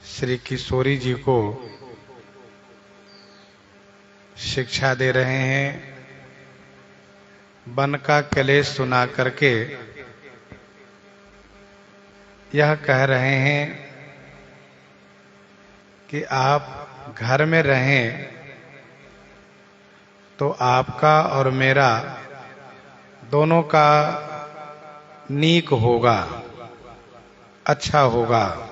श्री किशोरी जी को शिक्षा दे रहे हैं। वन का कलेश सुना करके यह कह रहे हैं कि आप घर में रहें तो आपका और मेरा दोनों का नीक होगा, अच्छा होगा।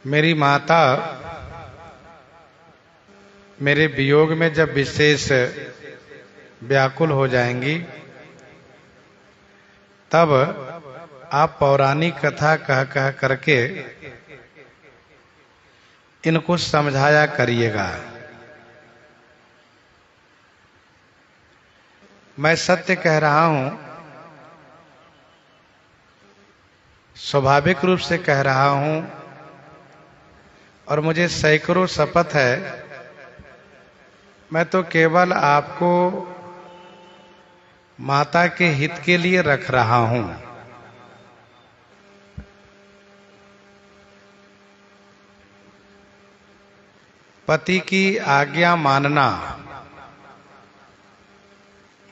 मेरी माता मेरे वियोग में जब विशेष व्याकुल हो जाएंगी तब आप पौराणिक कथा कह कह करके इनको समझाया करिएगा। मैं सत्य कह रहा हूं, स्वाभाविक रूप से कह रहा हूं, और मुझे सैकड़ों शपथ है। मैं तो केवल आपको माता के हित के लिए रख रहा हूं। पति की आज्ञा मानना,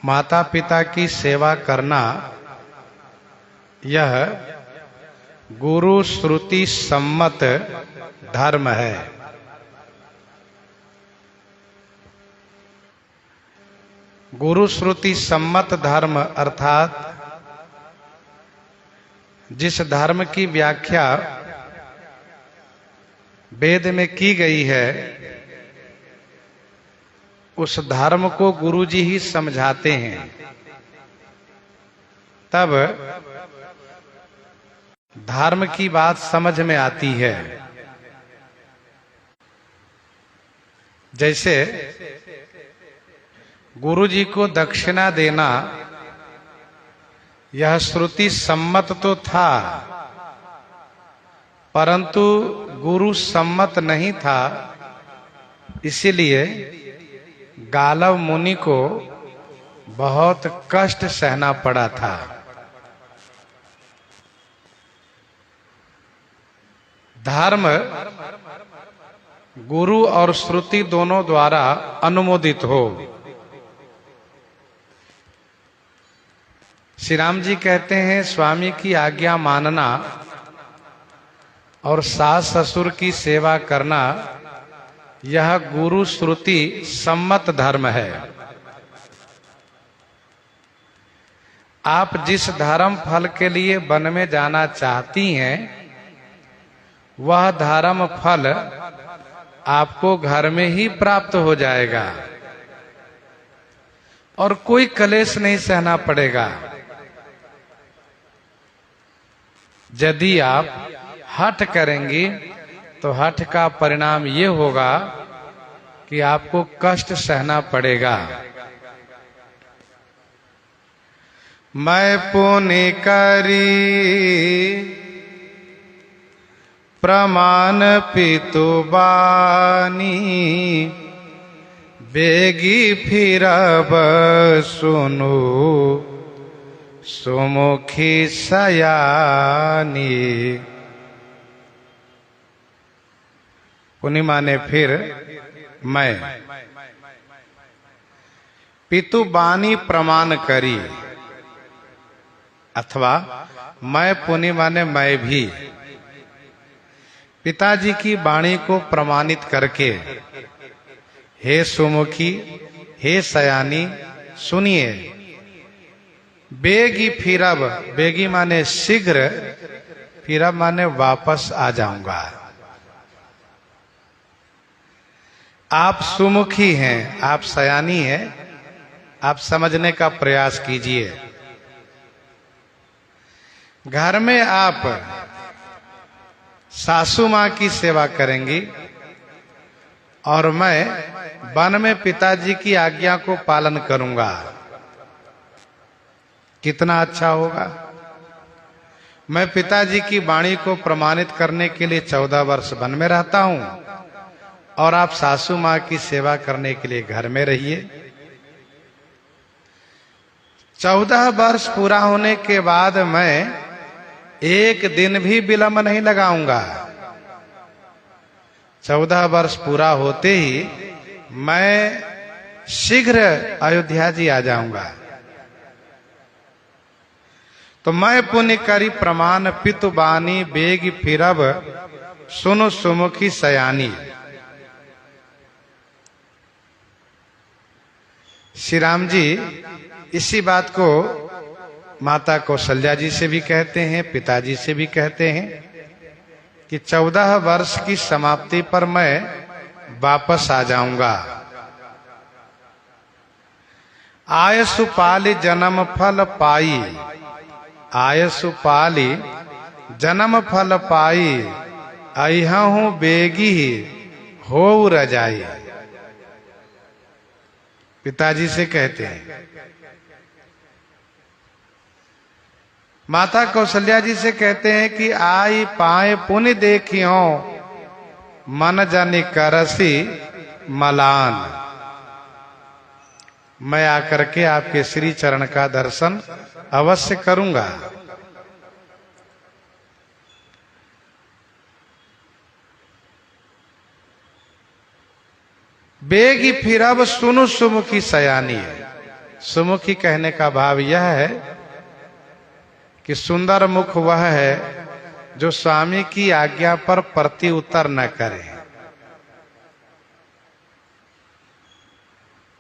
माता पिता की सेवा करना, यह गुरु श्रुति सम्मत धर्म है। गुरु श्रुति सम्मत धर्म अर्थात जिस धर्म की व्याख्या वेद में की गई है उस धर्म को गुरुजी ही समझाते हैं। तब धर्म की बात समझ में आती है। जैसे गुरुजी को दक्षिणा देना यह श्रुति सम्मत तो था, परंतु गुरु सम्मत नहीं था। इसीलिए गालव मुनि को बहुत कष्ट सहना पड़ा था। धर्म गुरु और श्रुति दोनों द्वारा अनुमोदित हो। श्री राम जी कहते हैं स्वामी की आज्ञा मानना और सास ससुर की सेवा करना यह गुरु श्रुति सम्मत धर्म है। आप जिस धर्म फल के लिए वन में जाना चाहती हैं वह धर्म फल आपको घर में ही प्राप्त हो जाएगा और कोई क्लेश नहीं सहना पड़ेगा। यदि आप हठ करेंगी तो हठ का परिणाम ये होगा कि आपको कष्ट सहना पड़ेगा। मैं पुण्य करी प्रमाण पितु बानी, बेगी फिरब सुनु सुमुखी सयानी। पुनि माने फिर मैं, पितु बानी प्रमाण करी, अथवा मैं पुनि माने मैं भी पिताजी की वाणी को प्रमाणित करके, हे सुमुखी, हे सयानी, सुनिए। बेगी फिरब, बेगी माने शीघ्र, फिरब माने वापस आ जाऊंगा। आप सुमुखी हैं, आप सयानी हैं, आप समझने का प्रयास कीजिए। घर में आप सासू मां की सेवा करेंगी और मैं वन में पिताजी की आज्ञा को पालन करूंगा। कितना अच्छा होगा। मैं पिताजी की वाणी को प्रमाणित करने के लिए 14 वर्ष वन में रहता हूं और आप सासू मां की सेवा करने के लिए घर में रहिए। 14 वर्ष पूरा होने के बाद मैं एक दिन भी विलंब नहीं लगाऊंगा। 14 वर्ष पूरा होते ही मैं शीघ्र अयोध्या जी आ जाऊंगा। तो मैं पुण्य करी प्रमाण पितु बानी बेग फिरब सुनु सुमुखी सयानी। श्री राम जी इसी बात को माता कौशल्या जी से भी कहते हैं, पिताजी से भी कहते हैं कि 14 वर्ष की समाप्ति पर मैं वापस आ जाऊंगा। आयसु पाली जन्म फल पाई, आयसु पाली जन्म फल पाई, अइहूं बेगी हो रजाई। पिताजी से कहते हैं। माता कौशल्या जी से कहते हैं कि आई पाए पुण्य देखियो, मन जानी करसी मलान। मैं आकर के आपके श्री चरण का दर्शन अवश्य करूंगा। बेगी फिरब सुनु सुमुखी सयानी। सुमुखी कहने का भाव यह है कि सुंदर मुख वह है जो स्वामी की आज्ञा पर प्रति उत्तर न करे।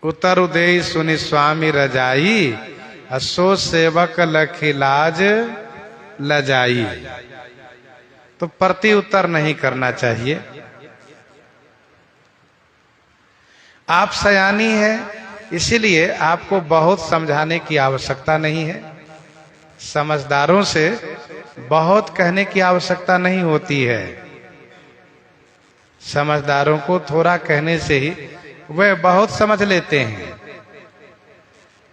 उत्तर उदय सुनि स्वामी रजाई, असो सेवक लखी लाज लजाई। तो प्रति उत्तर नहीं करना चाहिए। आप सयानी है, इसीलिए आपको बहुत समझाने की आवश्यकता नहीं है। समझदारों से बहुत कहने की आवश्यकता नहीं होती है। समझदारों को थोड़ा कहने से ही वे बहुत समझ लेते हैं।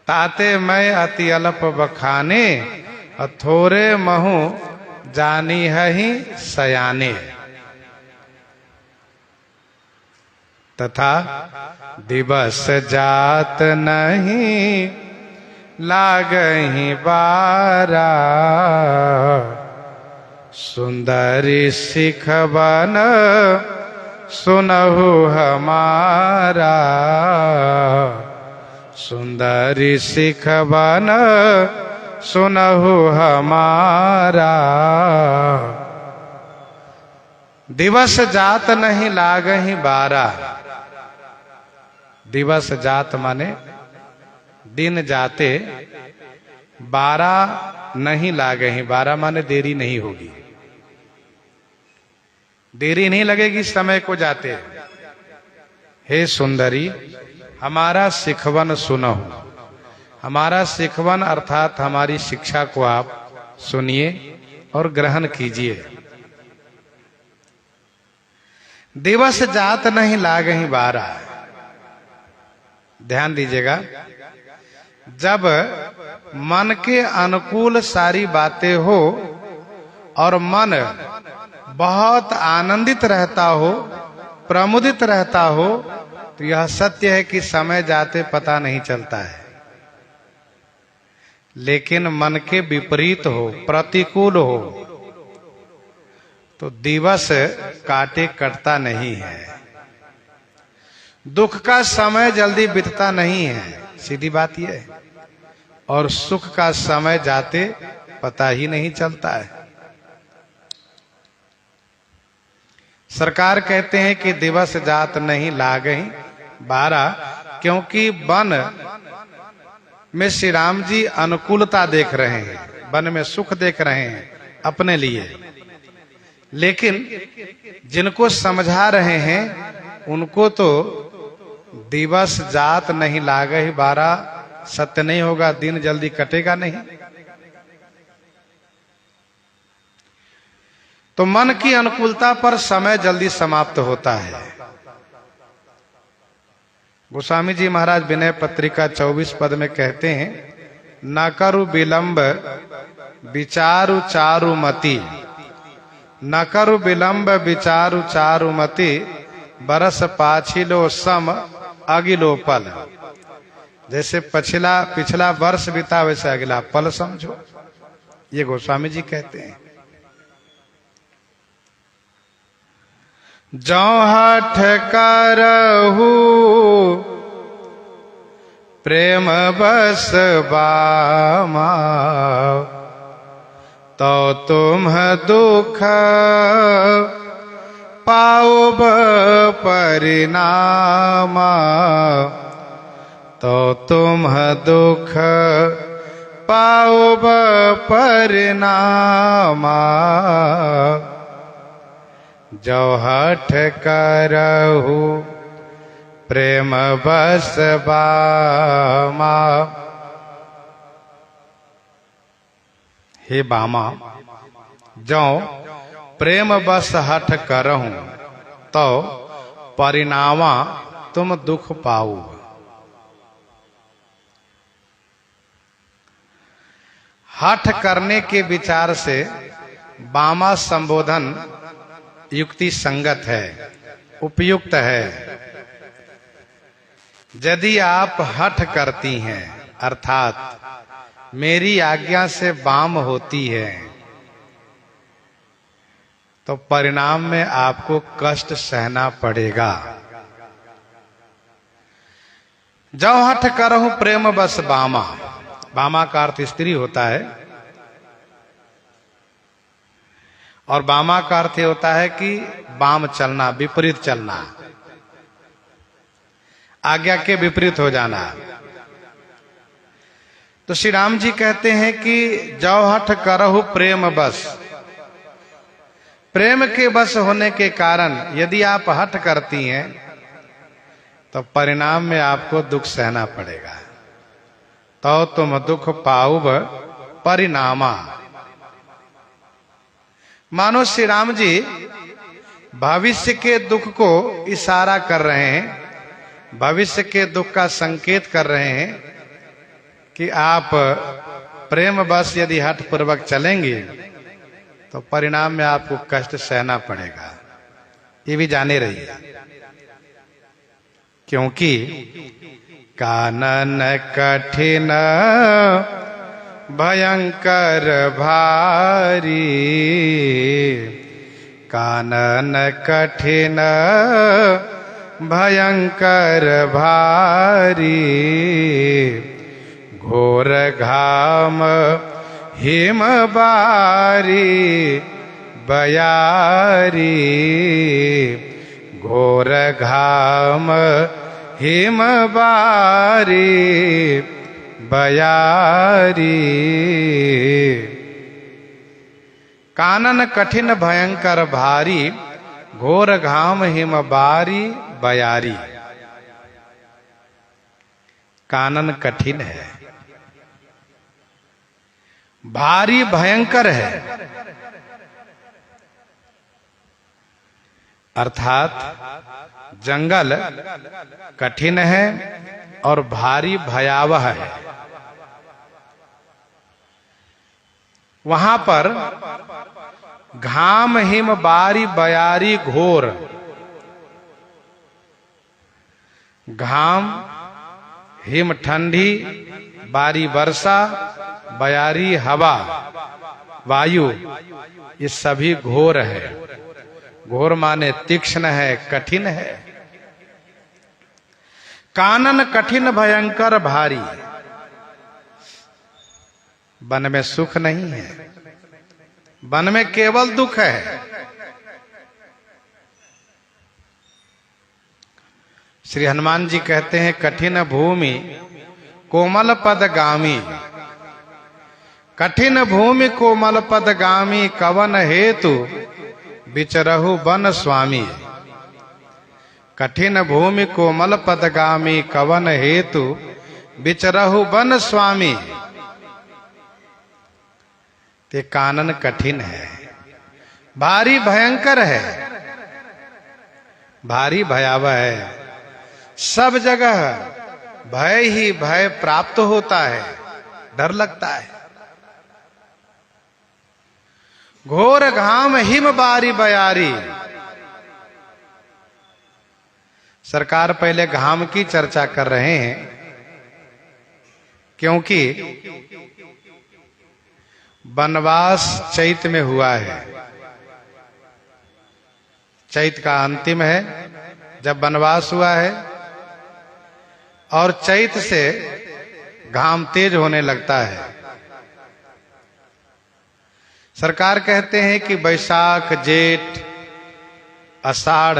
ताते मैं अति अल्प बखाने, थोरे महु जानी है ही सयाने। तथा दिवस जात नहीं लागहि बारा, सुंदरी सिखवन सुनहु हमारा, सुंदरी सिखवन सुनहु हमारा। दिवस जात नहीं लागहि बारा। दिवस जात माने दिन जाते, 12 नहीं लागहि। 12 माने देरी नहीं होगी, देरी नहीं लगेगी समय को जाते। हे सुंदरी हमारा सिखवन सुनहु। हमारा सिखवन अर्थात हमारी शिक्षा को आप सुनिए और ग्रहण कीजिए। दिवस जात नहीं लागहि बारा। ध्यान दीजिएगा, जब मन के अनुकूल सारी बातें हो और मन बहुत आनंदित रहता हो, प्रमुदित रहता हो, तो यह सत्य है कि समय जाते पता नहीं चलता है। लेकिन मन के विपरीत हो, प्रतिकूल हो, तो दिवस काटे कटता नहीं है। दुख का समय जल्दी बीतता नहीं है, सीधी बात यह है। और सुख का समय जाते पता ही नहीं चलता है। सरकार कहते हैं कि दिवस जात नहीं लागहि बारा, क्योंकि वन में श्री राम जी अनुकूलता देख रहे हैं, वन में सुख देख रहे हैं अपने लिए। लेकिन जिनको समझा रहे हैं उनको तो दिवस जात नहीं लागहि बारा सत्य नहीं होगा, दिन जल्दी कटेगा नहीं। तो मन की अनुकूलता पर समय जल्दी समाप्त होता है। गोस्वामी जी महाराज विनय पत्रिका 24 पद में कहते हैं, न करु विलंब विचारु चारुमति, न करु विलंब विचारु चारुमति, बरस पाछिलो सम अगिलो पल। जैसे पिछला वर्ष बीता वैसे अगला पल समझो, ये गोस्वामी जी कहते हैं। जौ हठ करहु प्रेम बस बामा, तो तुम दुख पाओ परिणामा, तो तुम दुख पाओ परिणामा। जो हठ करहु प्रेम बस बामा। हे बामा, जो प्रेम बस हठ करहूं तो परिणामा तुम दुख पाओ। हठ करने के विचार से बामा संबोधन युक्ति संगत है, उपयुक्त है। यदि आप हठ करती हैं अर्थात मेरी आज्ञा से वाम होती है, तो परिणाम में आपको कष्ट सहना पड़ेगा। जो हठ करहूं प्रेम बस बामा, बामा का अर्थ स्त्री होता है, और बामा का अर्थ होता है कि वाम चलना, विपरीत चलना, आज्ञा के विपरीत हो जाना। तो श्री राम जी कहते हैं कि जो हठ करहु प्रेम बस, प्रेम के बस होने के कारण यदि आप हठ करती हैं तो परिणाम में आपको दुख सहना पड़ेगा। तो तुम दुख पाओ परिणामा। मानो श्री राम जी भविष्य के दुख को इशारा कर रहे हैं, भविष्य के दुख का संकेत कर रहे हैं कि आप प्रेम बस यदि हठ पूर्वक चलेंगे तो परिणाम में आपको कष्ट सहना पड़ेगा। ये भी जाने रहिए, क्योंकि कानन कठिन भयंकर भारी, कानन कठिन भयंकर भारी, घोर घाम हिम बारी बयारी, घोर घाम हिम बारी बयारी। कानन कठिन भयंकर भारी, घोर घाम हिम बारी बयारी। कानन कठिन है, भारी भयंकर है, अर्थात जंगल कठिन है और भारी भयावह है। वहां पर घाम हिम बारी बयारी घोर, घाम हिम ठंडी, बारी वर्षा, बयारी हवा वायु, ये सभी घोर है। घोर माने तीक्ष्ण है, कठिन है। कानन कठिन भयंकर भारी। वन में सुख नहीं है, वन में केवल दुख है। श्री हनुमान जी कहते हैं कठिन भूमि कोमल पदगामी, कठिन भूमि कोमल पदगामी, कवन हेतु विचरहु वन स्वामी। कठिन भूमि कोमल पदगामी, कवन हेतु विचरहु वन स्वामी। ते कानन कठिन है, भारी भयंकर है, भारी भयावह है। सब जगह भय ही भय प्राप्त होता है, डर लगता है। घोर घाम हिम बारी बयारी। सरकार पहले घाम की चर्चा कर रहे हैं, क्योंकि वनवास चैत में हुआ है। चैत का अंतिम है जब वनवास हुआ है, और चैत से घाम तेज होने लगता है। सरकार कहते हैं कि बैसाख जेठ आषाढ़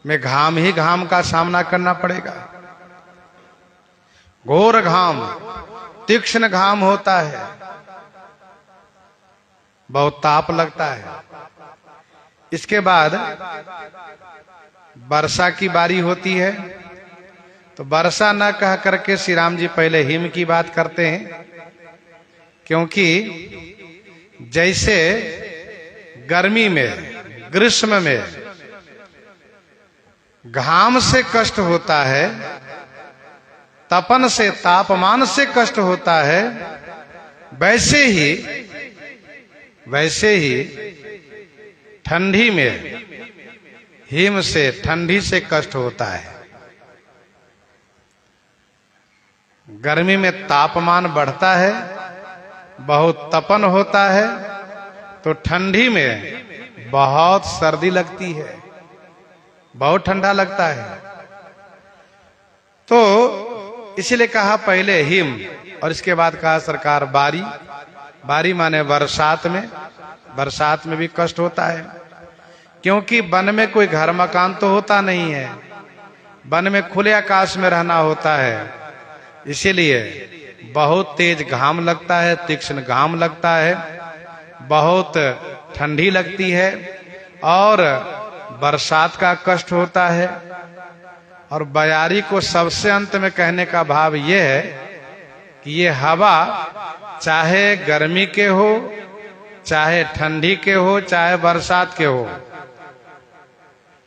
में घाम ही घाम का सामना करना पड़ेगा। घोर घाम, तीक्ष्ण घाम होता है, बहुत ताप लगता है। इसके बाद वर्षा की बारी होती है, तो वर्षा न कह करके श्री राम जी पहले हिम की बात करते हैं, क्योंकि जैसे गर्मी में, ग्रीष्म में घाम से कष्ट होता है, तपन से, तापमान से कष्ट होता है, वैसे ही ठंडी में हिम से, ठंडी से कष्ट होता है। गर्मी में तापमान बढ़ता है, बहुत तपन होता है, तो ठंडी में बहुत सर्दी लगती है, बहुत ठंडा लगता है। तो इसीलिए कहा पहले हिम, और इसके बाद कहा सरकार बारी। बारी माने बरसात में। बरसात में भी कष्ट होता है, क्योंकि वन में कोई घर मकान तो होता नहीं है, वन में खुले आकाश में रहना होता है। इसीलिए बहुत तेज घाम लगता है, तीक्ष्ण घाम लगता है, बहुत ठंडी लगती है, और बरसात का कष्ट होता है। और बयारी को सबसे अंत में कहने का भाव ये है कि ये हवा चाहे गर्मी के हो, चाहे ठंडी के हो, चाहे बरसात के हो,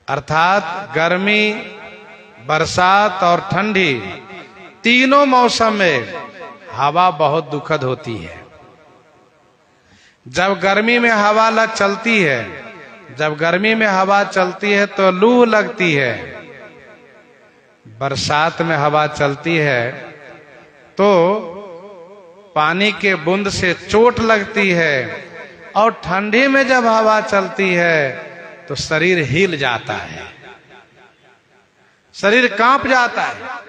अर्थात गर्मी, बरसात और ठंडी तीनों मौसम में हवा बहुत दुखद होती है। जब गर्मी में हवा चलती है, जब गर्मी में हवा चलती है तो लू लगती है, बरसात में हवा चलती है तो पानी के बूंद से चोट लगती है, और ठंडी में जब हवा चलती है तो शरीर हिल जाता है, शरीर कांप जाता है।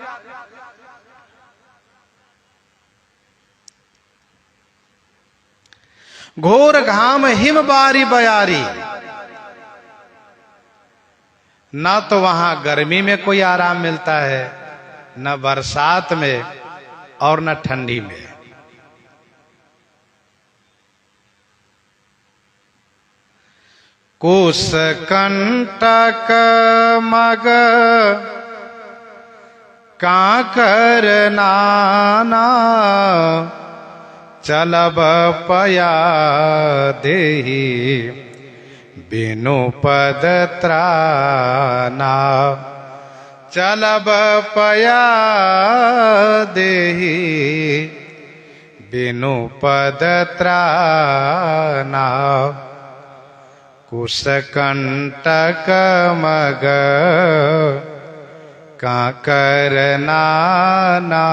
घोर घाम हिम बारी बयारी, न तो वहां गर्मी में कोई आराम मिलता है, न बरसात में, और न ठंडी में। कुश कंटक मग काकर नाना, चलब पया देहि बिनु पद त्राना। चलब पया देहि बिनु पद त्राना। कुश कंटक मग काकर नाना।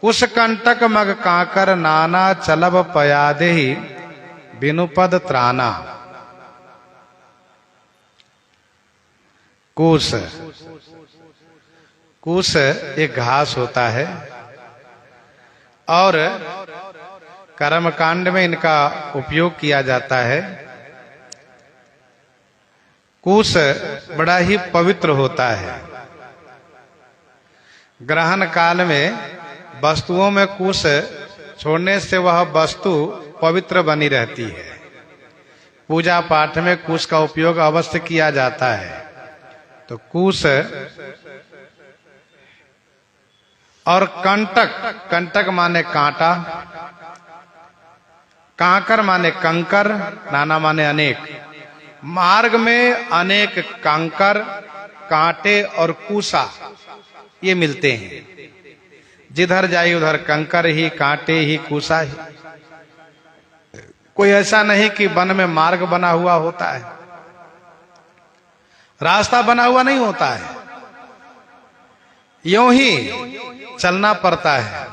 कुश कंटक मग काकर नाना, चलब पयादेहि बिनु पद त्राना। कुश, कुश एक घास होता है, और कर्मकांड में इनका उपयोग किया जाता है। कुश बड़ा ही पवित्र होता है। ग्रहण काल में वस्तुओं में कुश छोड़ने से वह वस्तु पवित्र बनी रहती है। पूजा पाठ में कुश का उपयोग अवश्य किया जाता है। तो कुश और कंटक, कंटक माने कांटा, कांकर माने कंकर, नाना माने अनेक। मार्ग में अनेक कंकर, कांटे और कुशा ये मिलते हैं। जिधर जाइए उधर कंकर ही, कांटे ही, कुशा ही। कोई ऐसा नहीं कि वन में मार्ग बना हुआ होता है, रास्ता बना हुआ नहीं होता है। यूं ही चलना पड़ता है,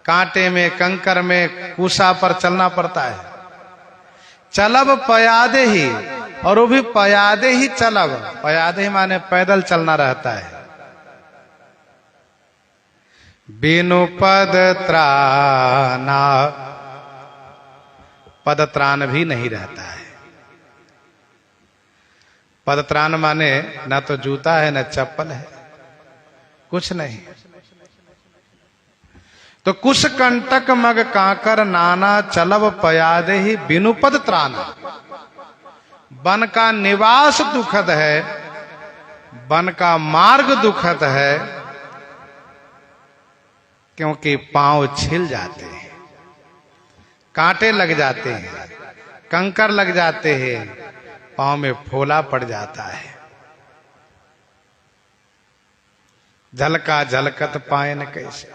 कांटे में, कंकर में, कूसा पर चलना पड़ता है। चलब पयादे ही, और वो भी पयादे ही चलब। पयादे ही माने पैदल चलना रहता है। बिनु पद त्राना, पद त्राण भी नहीं रहता है। पद त्राण माने न तो जूता है न चप्पल है, कुछ नहीं। तो कुश कंटक मग काकर नाना, चलब पयादे ही बिनु पद त्राना। वन का निवास दुखद है, वन का मार्ग दुखद है, क्योंकि पांव छिल जाते हैं, कांटे लग जाते हैं, कंकर लग जाते हैं, पांव में फोला पड़ जाता है। झलका झलकत पायन कैसे।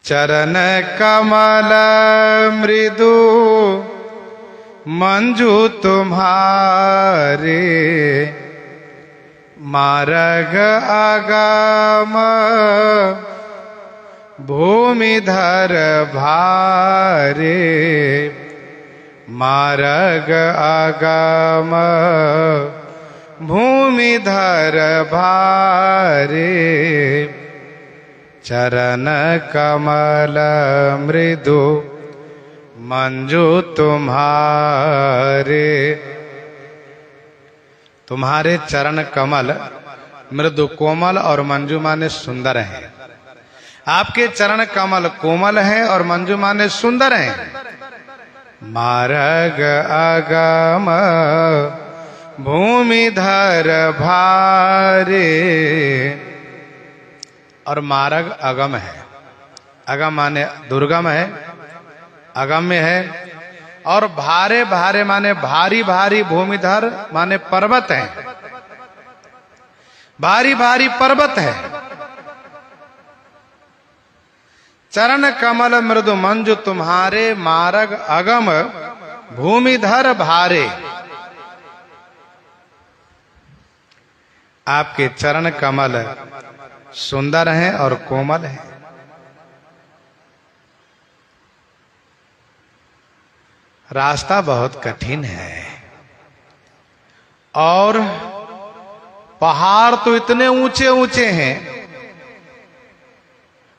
चरण कमल मृदु मंजू तुम्हारे, मार्ग आगम भूमिधर भारे, मार्ग आगम भूमिधर भारे। चरण कमल मृदु मंजू तुम्हारे, तुम्हारे चरण कमल मृदु कोमल और मंजू माने सुंदर हैं। आपके चरण कमल कोमल हैं और मंजू माने सुंदर हैं। मार्ग आगम भूमिधर भारे, और मार्ग अगम है। अगम माने दुर्गम है, अगम्य है। और भारे भारे माने भारी भारी, भूमिधर माने पर्वत है, भारी भारी पर्वत है। चरण कमल मृदु मंजु तुम्हारे, मार्ग अगम भूमिधर भारे। आपके चरण कमल सुंदर हैं और कोमल हैं। रास्ता बहुत कठिन है, और पहाड़ तो इतने ऊंचे ऊंचे हैं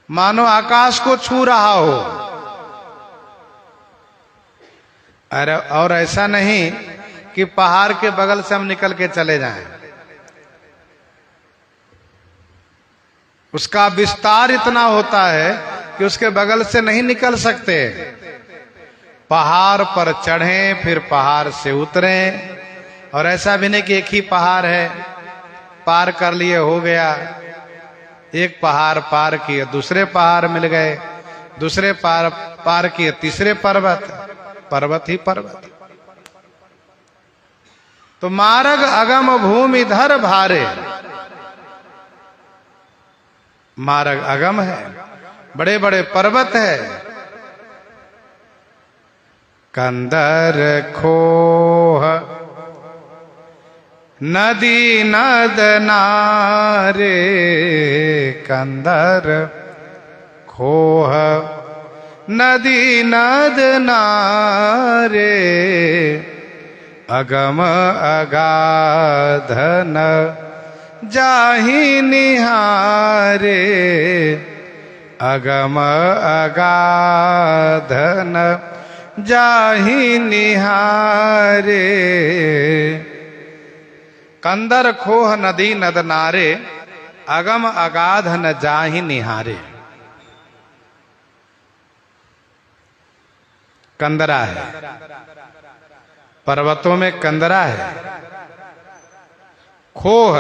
मानो आकाश को छू रहा हो। अरे और ऐसा नहीं कि पहाड़ के बगल से हम निकल के चले जाएं। उसका विस्तार इतना होता है कि उसके बगल से नहीं निकल सकते। पहाड़ पर चढ़ें फिर पहाड़ से उतरें, और ऐसा भी नहीं कि एक ही पहाड़ है, पार कर लिए हो गया। एक पहाड़ पार किए दूसरे पहाड़ मिल गए, दूसरे पार किए तीसरे पर्वत, पर्वत ही पर्वत। तो मार्ग अगम भूमिधर भारे, मार्ग अगम है, बड़े बड़े पर्वत है। कंदर खोह नदी नद नारे, कंदर खोह नदी नद नारे, अगम अगाधन जाहि निहारे, अगम अगाधन जाहि निहारे। कंदर खोह नदी नद नारे, अगम अगाध न जाहि निहारे। कंदरा है, पर्वतों में कंदरा है। खोह,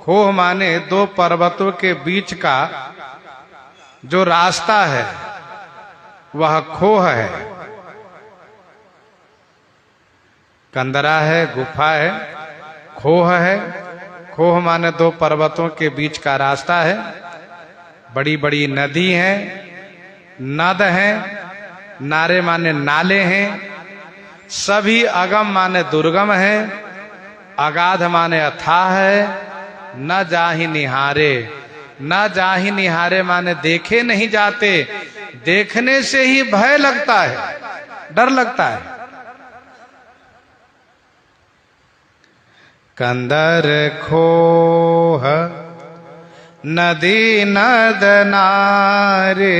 खोह माने दो पर्वतों के बीच का जो रास्ता है वह खोह है। कंदरा है, गुफा है, खोह है। खोह माने दो पर्वतों के बीच का रास्ता है। बड़ी बड़ी नदी हैं, नद हैं, नारे माने नाले हैं, सभी अगम माने दुर्गम है, अगाध माने अथाह है, न जाहि निहारे। न जाहि निहारे माने देखे नहीं जाते, देखने से ही भय लगता है, डर लगता है। कंदर खोह नदी नद नारे,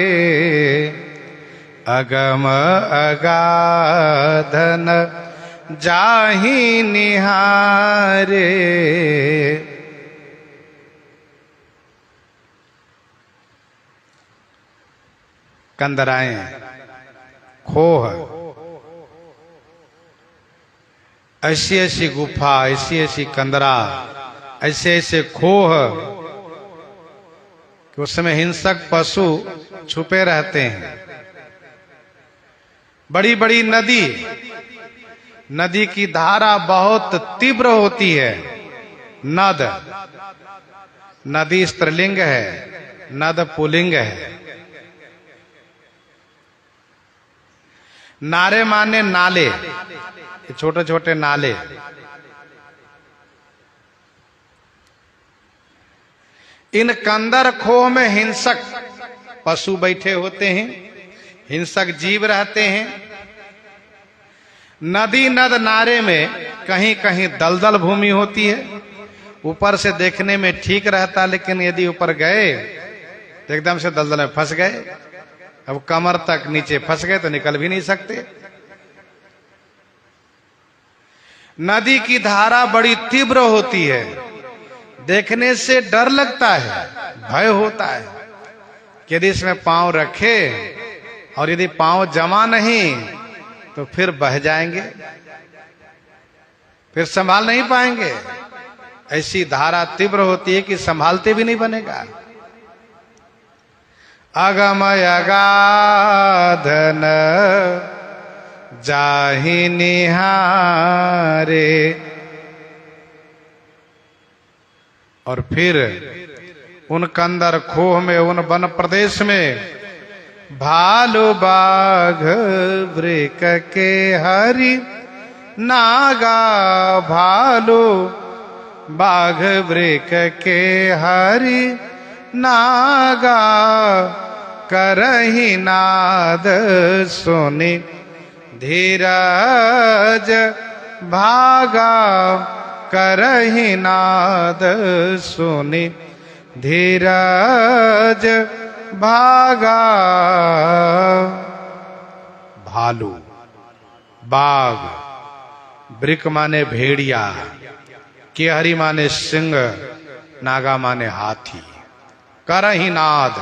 अगम अगाधन जाहि निहारे। कंदराएं, खोह, ऐसी ऐसी गुफा, ऐसी ऐसी कंदरा, ऐसे ऐसे खोह कि उसमें हिंसक पशु छुपे रहते हैं। बड़ी बड़ी नदी, नदी की धारा बहुत तीव्र होती है। नद, नदी स्त्रीलिंग है, नद पुल्लिंग है। नारे माने नाले, छोटे छोटे नाले। इन कंदर खोह में हिंसक पशु बैठे होते हैं, हिंसक जीव रहते हैं। नदी नद नारे में कहीं कहीं दलदल भूमि होती है। ऊपर से देखने में ठीक रहता, लेकिन यदि ऊपर गए तो एकदम से दलदल में फंस गए। अब कमर तक नीचे फंस गए तो निकल भी नहीं सकते। नदी की धारा बड़ी तीव्र होती है, देखने से डर लगता है, भय होता है कि यदि इसमें पांव रखे और यदि पांव जमा नहीं तो फिर बह जाएंगे, फिर संभाल नहीं पाएंगे। ऐसी धारा तीव्र होती है कि संभालते भी नहीं बनेगा। अगमय अगाधन जाहि निहारे। और फिर उन कंदर खोह में, उन वन प्रदेश में भालू बाघ वृक के हरि नागा, भालू बाघ वृक के हरि नागा, करहि नाद सुनि धीरज भागा, करहि नाद सुनि धीरज भागा। भालू, बाघ, वृक माने भेड़िया, केहरी माने सिंह, नागा माने हाथी, करहि नाद,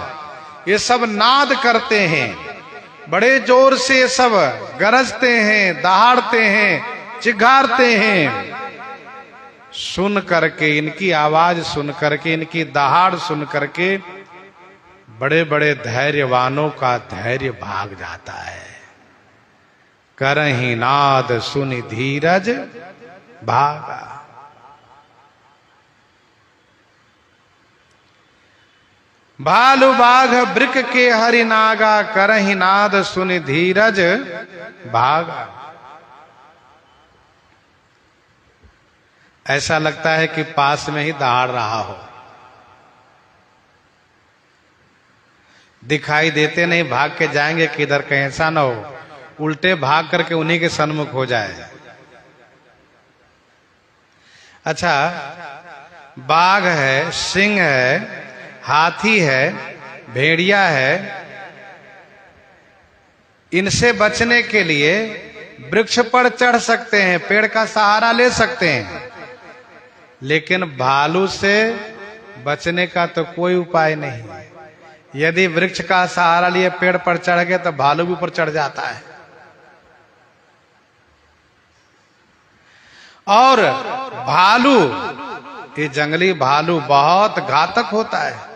ये सब नाद करते हैं, बड़े जोर से ये सब गरजते हैं, दहाड़ते हैं, चिघारते हैं। सुन करके, इनकी आवाज सुन करके, इनकी दहाड़ सुन करके बड़े बड़े धैर्यवानों का धैर्य भाग जाता है। करहि नाद सुनि धीरज भागा। भालू बाघ वृक के हरि नागा, करहि नाद सुनि धीरज भागा। ऐसा लगता है कि पास में ही दहाड़ रहा हो, दिखाई देते नहीं, भाग के जाएंगे किधर, कहीं ऐसा ना हो उल्टे भाग करके उन्हीं के सन्मुख हो जाए। अच्छा, बाघ है, सिंह है, हाथी है, भेड़िया है, इनसे बचने के लिए वृक्ष पर चढ़ सकते हैं, पेड़ का सहारा ले सकते हैं, लेकिन भालू से बचने का तो कोई उपाय नहीं। यदि वृक्ष का सहारा लिए पेड़ पर चढ़ गए तो भालू भी ऊपर चढ़ जाता है। और भालू, ये जंगली भालू बहुत घातक होता है।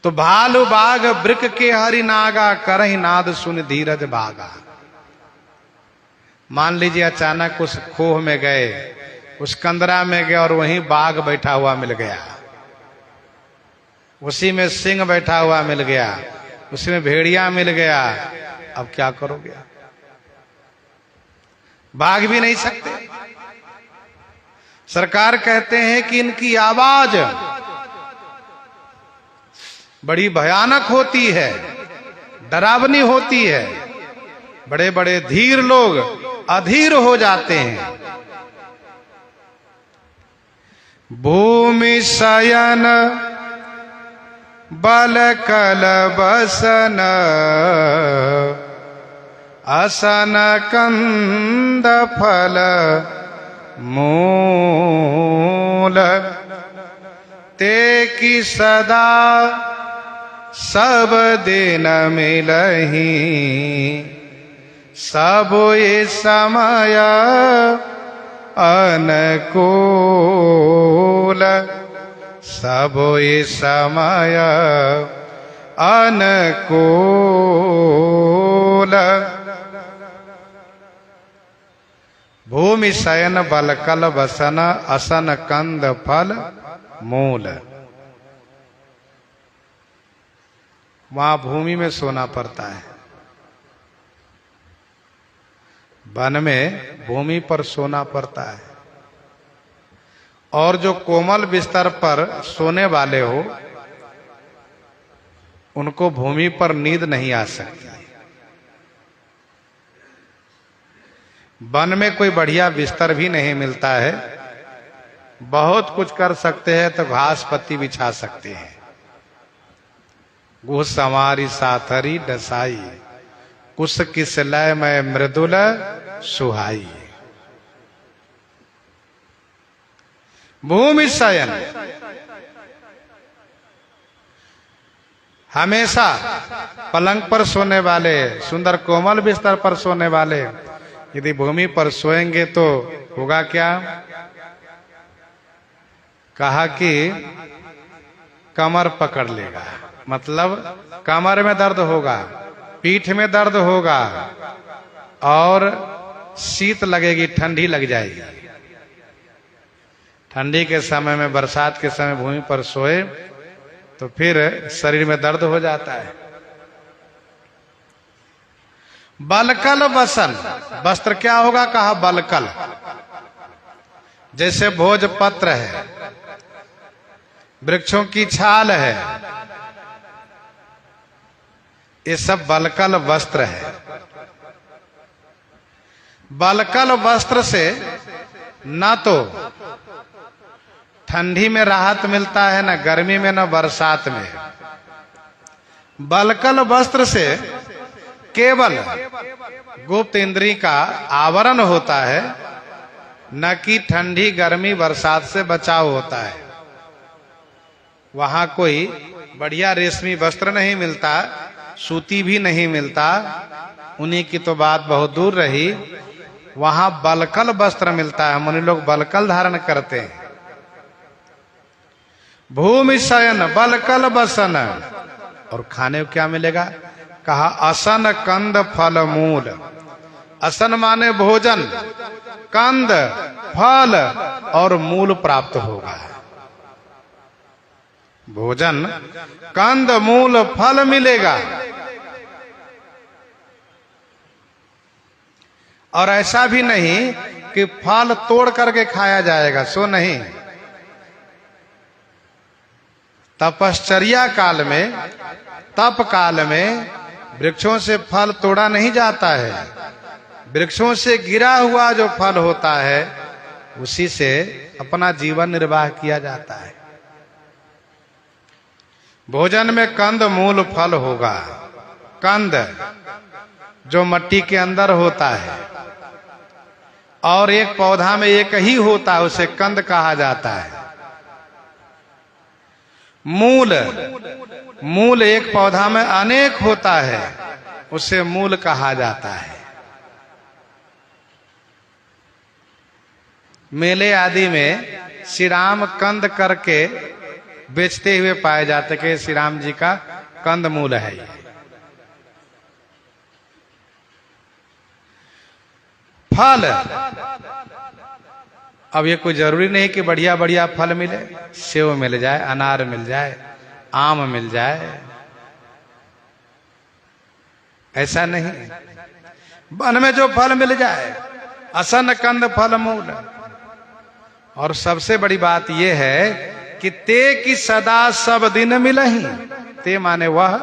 तो भालू बाघ वृक के हरि नागा, करहि नाद सुनि धीरज भागा। मान लीजिए अचानक उस खोह में गए, उस कंदरा में गए और वहीं बाघ बैठा हुआ मिल गया, उसी में सिंह बैठा हुआ मिल गया, उसी में भेड़िया मिल गया। अब क्या करोगे? भाग भी नहीं सकते। सरकार कहते हैं कि इनकी आवाज बड़ी भयानक होती है, डरावनी होती है। बड़े बड़े धीर लोग अधीर हो जाते हैं। भूमि शयन बल कल बसन असन कंद फल मूल ते की सदा सब दिन मिलही सब ये समय अनुकूल सब ये समय अनुकूल। भूमि शयन बलकल बसन असन कंद फल मूल। वहां भूमि में सोना पड़ता है, वन में भूमि पर सोना पड़ता है। और जो कोमल बिस्तर पर सोने वाले हो उनको भूमि पर नींद नहीं आ सकती। वन में कोई बढ़िया बिस्तर भी नहीं मिलता है। बहुत कुछ कर सकते हैं तो घास पत्ती बिछा सकते हैं। घूस संवारी साथरी डसाई कुश किस लय में मृदुल सुहाई। भूमि शयन हमेशा पलंग पर सोने वाले, सुंदर कोमल बिस्तर पर सोने वाले यदि भूमि पर सोएंगे तो होगा क्या? कहा कि कमर पकड़ लेगा, मतलब कमर में दर्द होगा, पीठ में दर्द होगा और शीत लगेगी, ठंडी लग जाएगी। ठंडी के समय में, बरसात के समय भूमि पर सोए तो फिर शरीर में दर्द हो जाता है। बलकल बसन, वस्त्र क्या होगा? कहा बलकल। जैसे भोजपत्र है, वृक्षों की छाल है, ये सब बलकल वस्त्र है। बलकल वस्त्र से ना तो ठंडी में राहत मिलता है, ना गर्मी में, ना बरसात में। बलकल वस्त्र से केवल गुप्त इंद्री का आवरण होता है, न कि ठंडी गर्मी बरसात से बचाव होता है। वहां कोई बढ़िया रेशमी वस्त्र नहीं मिलता, सूती भी नहीं मिलता, उन्हीं की तो बात बहुत दूर रही। वहां बलकल वस्त्र मिलता है, मुनि लोग बलकल धारण करते हैं। भूमि शयन बलकल बसन। और खाने को क्या मिलेगा? कहा असन कंद फल मूल। असन माने भोजन, कंद फल और मूल प्राप्त होगा। भोजन, कंद, मूल, फल मिलेगा। और ऐसा भी नहीं कि फल तोड़ करके खाया जाएगा, सो नहीं। तपश्चर्या काल में, तप काल में वृक्षों से फल तोड़ा नहीं जाता है। वृक्षों से गिरा हुआ जो फल होता है उसी से अपना जीवन निर्वाह किया जाता है। भोजन में कंद मूल फल होगा। कंद जो मट्टी के अंदर होता है और एक पौधा में एक ही होता है, उसे कंद कहा जाता है। मूल, मूल एक पौधा में अनेक होता है, उसे मूल कहा जाता है। मेले आदि में श्री राम कंद करके बेचते हुए पाए जाते कि श्री राम जी का कंद मूल है ये। फल, अब ये कोई जरूरी नहीं कि बढ़िया बढ़िया फल मिले। सेव मिल जाए, अनार मिल जाए, आम मिल जाए, ऐसा नहीं। वन में जो फल मिल जाए, असन कंद फल मूल। और सबसे बड़ी बात यह है कि ते की सदा सब दिन मिलही। ते माने वह,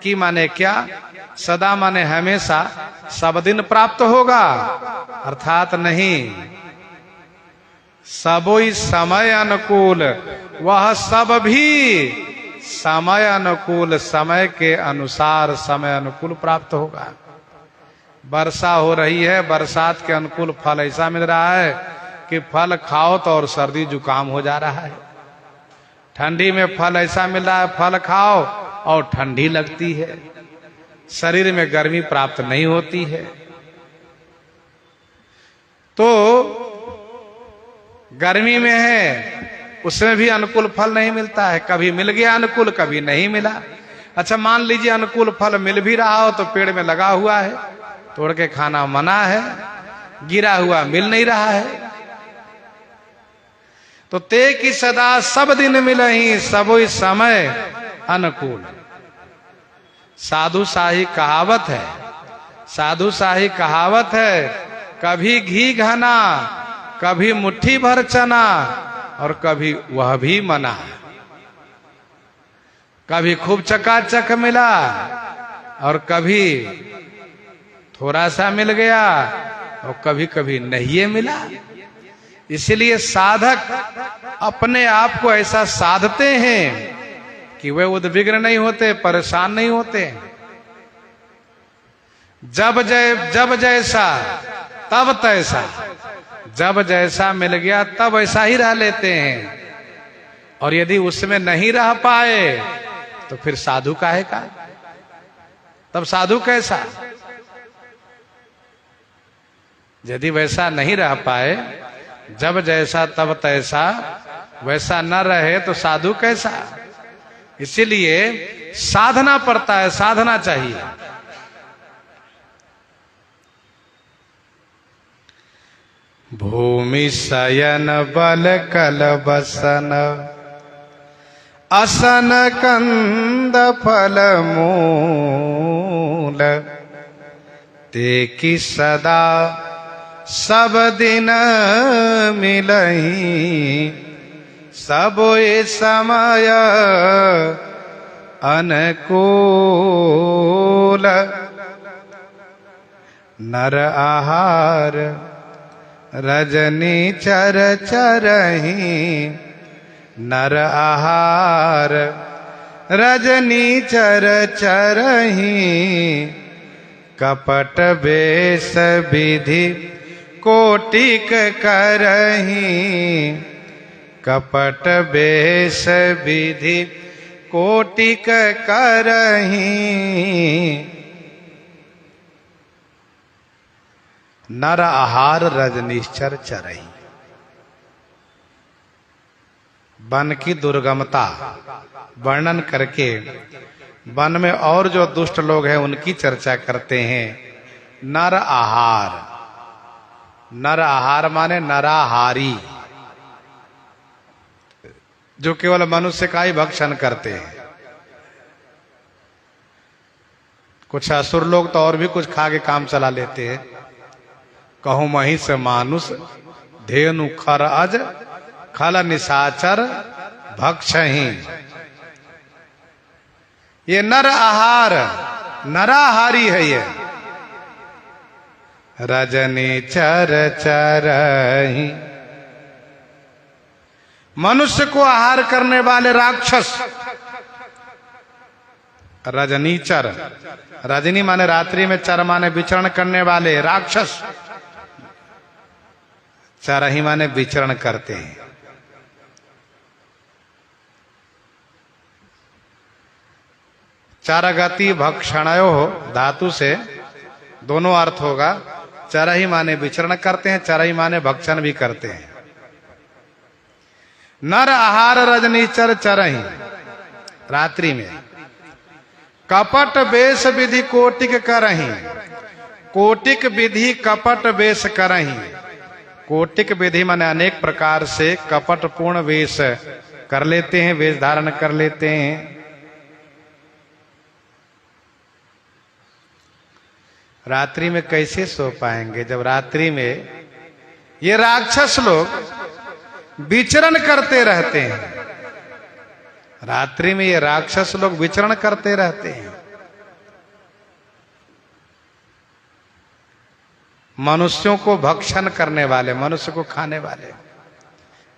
की माने क्या, सदा माने हमेशा, सब दिन प्राप्त होगा अर्थात नहीं। सबोई समय अनुकूल, वह सब भी समय अनुकूल, समय के अनुसार समय अनुकूल प्राप्त होगा। वर्षा हो रही है, बरसात के अनुकूल फल ऐसा मिल रहा है कि फल खाओ तो और सर्दी जुकाम हो जा रहा है। ठंडी में फल ऐसा मिल रहा है, फल खाओ और ठंडी लगती है, शरीर में गर्मी प्राप्त नहीं होती है। तो गर्मी में है, उसमें भी अनुकूल फल नहीं मिलता है, कभी मिल गया अनुकूल, कभी नहीं मिला। अच्छा मान लीजिए अनुकूल फल मिल भी रहा हो तो पेड़ में लगा हुआ है, तोड़ के खाना मना है, गिरा हुआ मिल नहीं रहा है। तो ते की सदा सब दिन मिलही, सबोई समय अनुकूल। साधु शाही कहावत है, साधु शाही कहावत है, कभी घी घना, कभी मुट्ठी भर चना, और कभी वह भी मना। कभी खूब चकाचक मिला और कभी थोड़ा सा मिल गया और कभी कभी नहीं मिला। इसलिए साधक अपने आप को ऐसा साधते हैं कि वे उद्विग्न नहीं होते, परेशान नहीं होते। जब जैसा तब तैसा, जब जैसा मिल गया तब ऐसा ही रह लेते हैं। और यदि उसमें नहीं रह पाए तो फिर साधु काहे का, तब साधु कैसा। यदि वैसा नहीं रह पाए, जब जैसा तब तैसा, वैसा न रहे तो साधु कैसा। इसीलिए साधना पड़ता है, साधना चाहिए। भूमि शयन बल कल बसन, असन कंद फल मूल। ते की सदा सब दिन मिलही, सबोई समय अनुकूल। नर आहार रजनी चर चरही, नर आहार रजनी चर चरही। कपट बेश विधि कोटिक करही, कपट बेश विधि कोटिक करही। नर आहार रजनीश्चर चरही। वन की दुर्गमता वर्णन करके वन में और जो दुष्ट लोग हैं उनकी चर्चा करते हैं। नर आहार, नर आहार माने नराहारी, जो केवल मनुष्य का ही भक्षण करते हैं। कुछ असुर लोग तो और भी कुछ खा के काम चला लेते हैं। कहूं महिष मानुष धेनु खर अज, खल निशाचर भक्षही। ये नर आहार, नराहारी है ये। रजनी चर चरही, मनुष्य को आहार करने वाले राक्षस। रजनीचर, रजनी माने रात्रि में, चर माने विचरण करने वाले राक्षस, चरही माने विचरण करते हैं। चरगति भक्षणयो धातु से दोनों अर्थ होगा। चरही माने विचरण करते हैं, चरही माने भक्षण भी करते हैं। नर आहार रजनीचर चरही, रात्रि में। कपट बेश विधि कोटिक करही, कोटिक विधि कपट वेश करही। कोटिक विधि माने अनेक प्रकार से कपट पूर्ण वेश कर लेते हैं, वेश धारण कर लेते हैं। रात्रि में कैसे सो पाएंगे जब रात्रि में ये राक्षस लोग विचरण करते रहते हैं। रात्रि में ये राक्षस लोग विचरण करते रहते हैं। मनुष्यों को भक्षण करने वाले, मनुष्य को खाने वाले,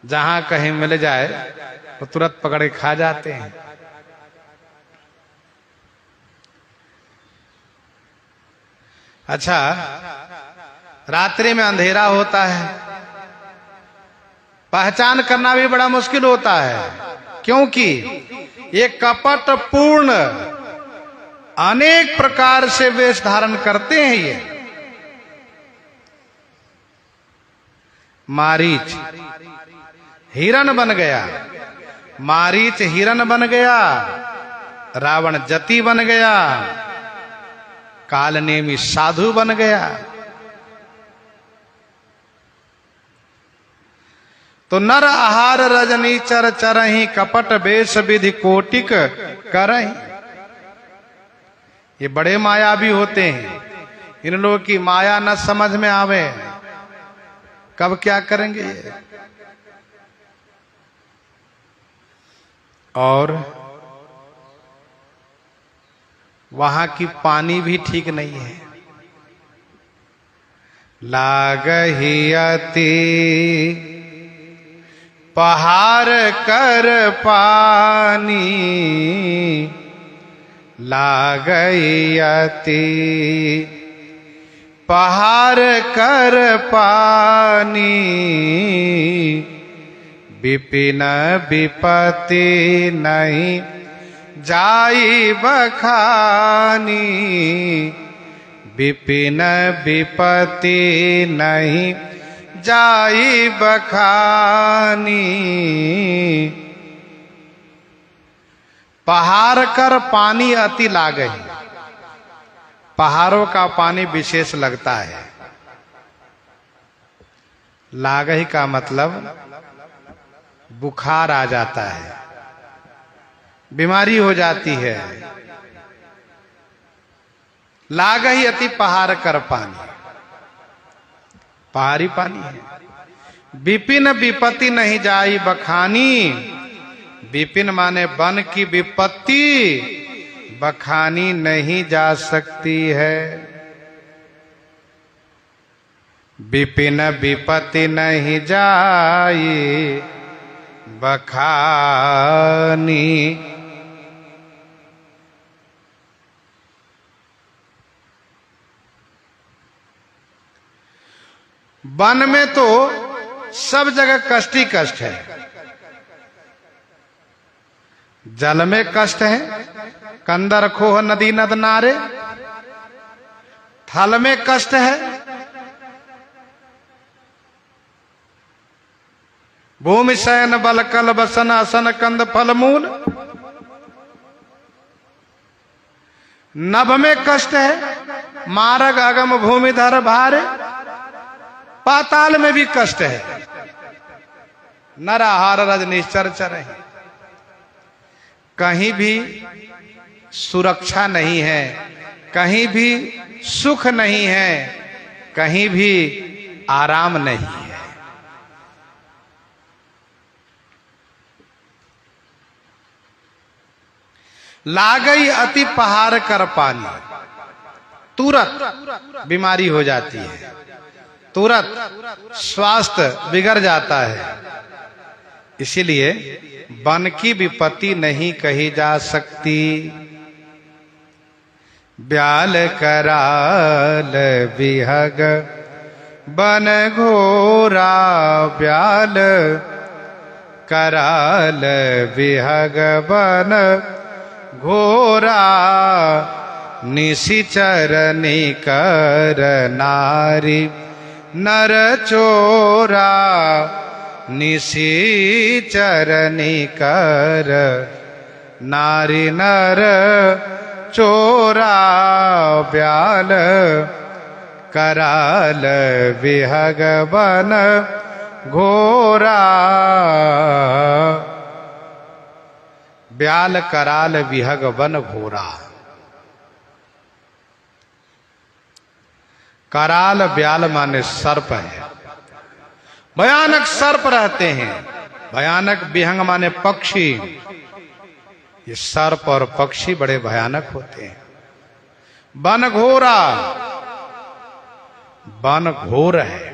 जहां कहीं मिल जाए तो तुरंत पकड़ के खा जाते हैं। अच्छा, रात्रि में अंधेरा होता है, पहचान करना भी बड़ा मुश्किल होता है, क्योंकि ये कपट पूर्ण अनेक प्रकार से वेश धारण करते हैं। ये मारीच हिरण बन गया, मारीच हिरण बन गया, रावण जति बन गया, कालनेमी साधु बन गया। तो नर आहार रजनी चर चरहि, कपट वेश विधि कोटिक करहि। ये बड़े मायावी होते हैं, इन लोगों की माया न समझ में आवे, कब क्या करेंगे ये। और वहां की पानी भी ठीक नहीं है। लागहि अति पहाड़ कर पानी, लागहि अति पहाड़ कर पानी, विपिन विपत्ति नहीं जाई बखानी, विपिन विपत्ति नहीं जाई बखानी। पहाड़ कर पानी अति लागई, पहाड़ों का पानी विशेष लगता है। लागई का मतलब बुखार आ जाता है, बीमारी हो जाती है। लागई अति पहाड़ कर पानी, पहाड़ी पानी है। विपिन विपत्ति नहीं जाई बखानी, विपिन माने वन की विपत्ति बखानी नहीं जा सकती है। विपिन विपत्ति नहीं जाई बखानी। वन में तो सब जगह कष्ट ही कष्ट है। जल में कष्ट है, कंदर खोह नदी नद नारे। थल में कष्ट है, भूमि शयन बल कल बसन असन कंद फल मूल। नभ में कष्ट है, मार्ग अगम भूमि धर भारे। पाताल में भी कष्ट है, नर आहार रजनीश्वर चरहि। कहीं भी सुरक्षा नहीं है, कहीं भी सुख नहीं है, कहीं भी आराम नहीं है। लागई अति पहाड़ कर पानी, तुरंत बीमारी हो जाती है, तुरंत स्वास्थ्य बिगड़ जाता है। इसीलिए वन की विपत्ति नहीं कही जा सकती। ब्याल कराल विहग बन घोरा, ब्याल कराल विहग बन घोरा। निशिचर निकर नारी नर चोरा, निशिचर निकर नारी नर चोरा। ब्याल कराल विहग बन घोरा। ब्याल कराल विहग बन घोरा। कराल ब्याल माने सर्प है, भयानक सर्प रहते हैं। भयानक विहंग माने पक्षी। ये सर्प और पक्षी बड़े भयानक होते हैं। वन घोरा, वन घोर है।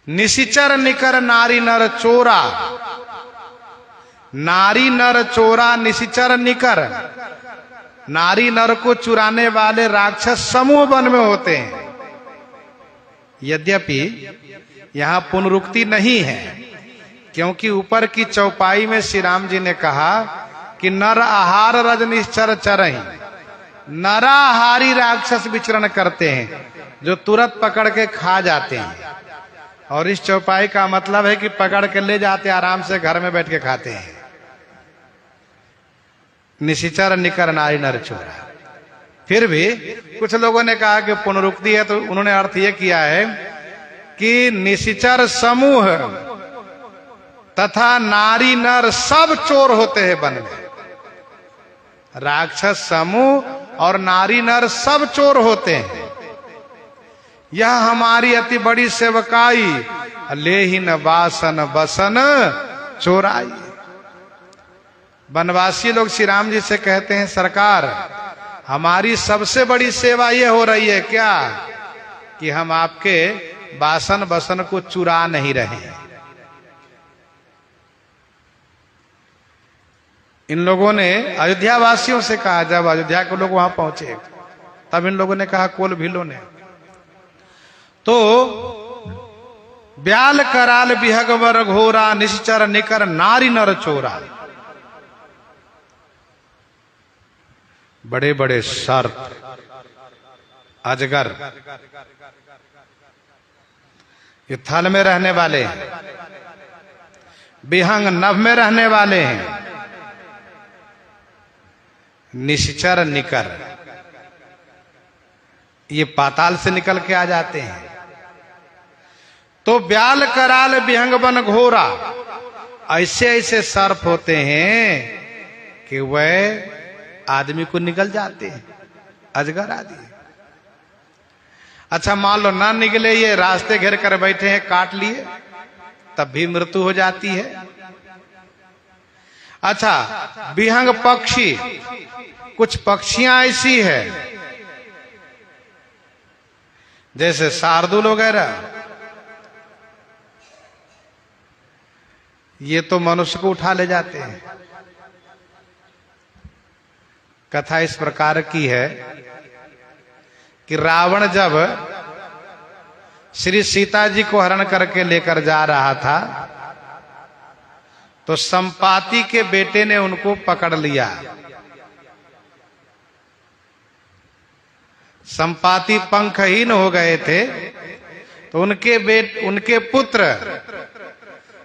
निशिचर निकर नारी नर चोरा, नारी नर चोरा निशिचर निकर, नारी नर को चुराने वाले राक्षस समूह वन में होते हैं। यद्यपि यहां पुनरुक्ति नहीं है, क्योंकि ऊपर की चौपाई में श्री राम जी ने कहा कि नर आहार रज निश्चर चरहि, नराहारी राक्षस विचरण करते हैं जो तुरंत पकड़ के खा जाते हैं। और इस चौपाई का मतलब है कि पकड़ के ले जाते आराम से घर में बैठ के खाते हैं। निशिचर निकर नारी नर चोरा। फिर भी कुछ लोगों ने कहा कि पुनरुक्ति है, तो उन्होंने अर्थ यह किया है कि निशिचर समूह तथा नारी नर सब चोर होते हैं वन में। राक्षस समूह और नारी नर सब चोर होते हैं। यह हमारी अति बड़ी सेवकाई, लेहिन वासन बसन चोराई। वनवासी लोग श्री राम जी से कहते हैं, सरकार हमारी सबसे बड़ी सेवा यह हो रही है क्या कि हम आपके वासन बसन को चुरा नहीं रहे हैं। इन लोगों ने अयोध्या वासियों से कहा, जब अयोध्या के लोग वहां पहुंचे तब इन लोगों ने कहा, कोल भीलो ने तो ब्याल कराल बिहग वर घोरा, निश्चर निकर नारी नर चोरा। बड़े बड़े सर्प, अजगर, ये थल में रहने वाले हैं, बिहंग नभ में रहने वाले हैं, निश्चर निकर ये पाताल से निकल के आ जाते हैं। तो ब्याल कराल बिहंग वन घोरा, ऐसे ऐसे सर्प होते हैं कि वह आदमी को निकल जाते हैं, अजगर आदि। अच्छा मान लो ना निकले, ये रास्ते घेर कर बैठे हैं, काट लिए, तब भी मृत्यु हो जाती है। अच्छा विहंग पक्षी, कुछ पक्षियां ऐसी है जैसे शार्दुल वगैरह, ये तो मनुष्य को उठा ले जाते हैं। कथा इस प्रकार की है कि रावण जब श्री सीता जी को हरण करके लेकर जा रहा था तो संपाति के बेटे ने उनको पकड़ लिया। संपाति पंखहीन हो गए थे, तो उनके पुत्र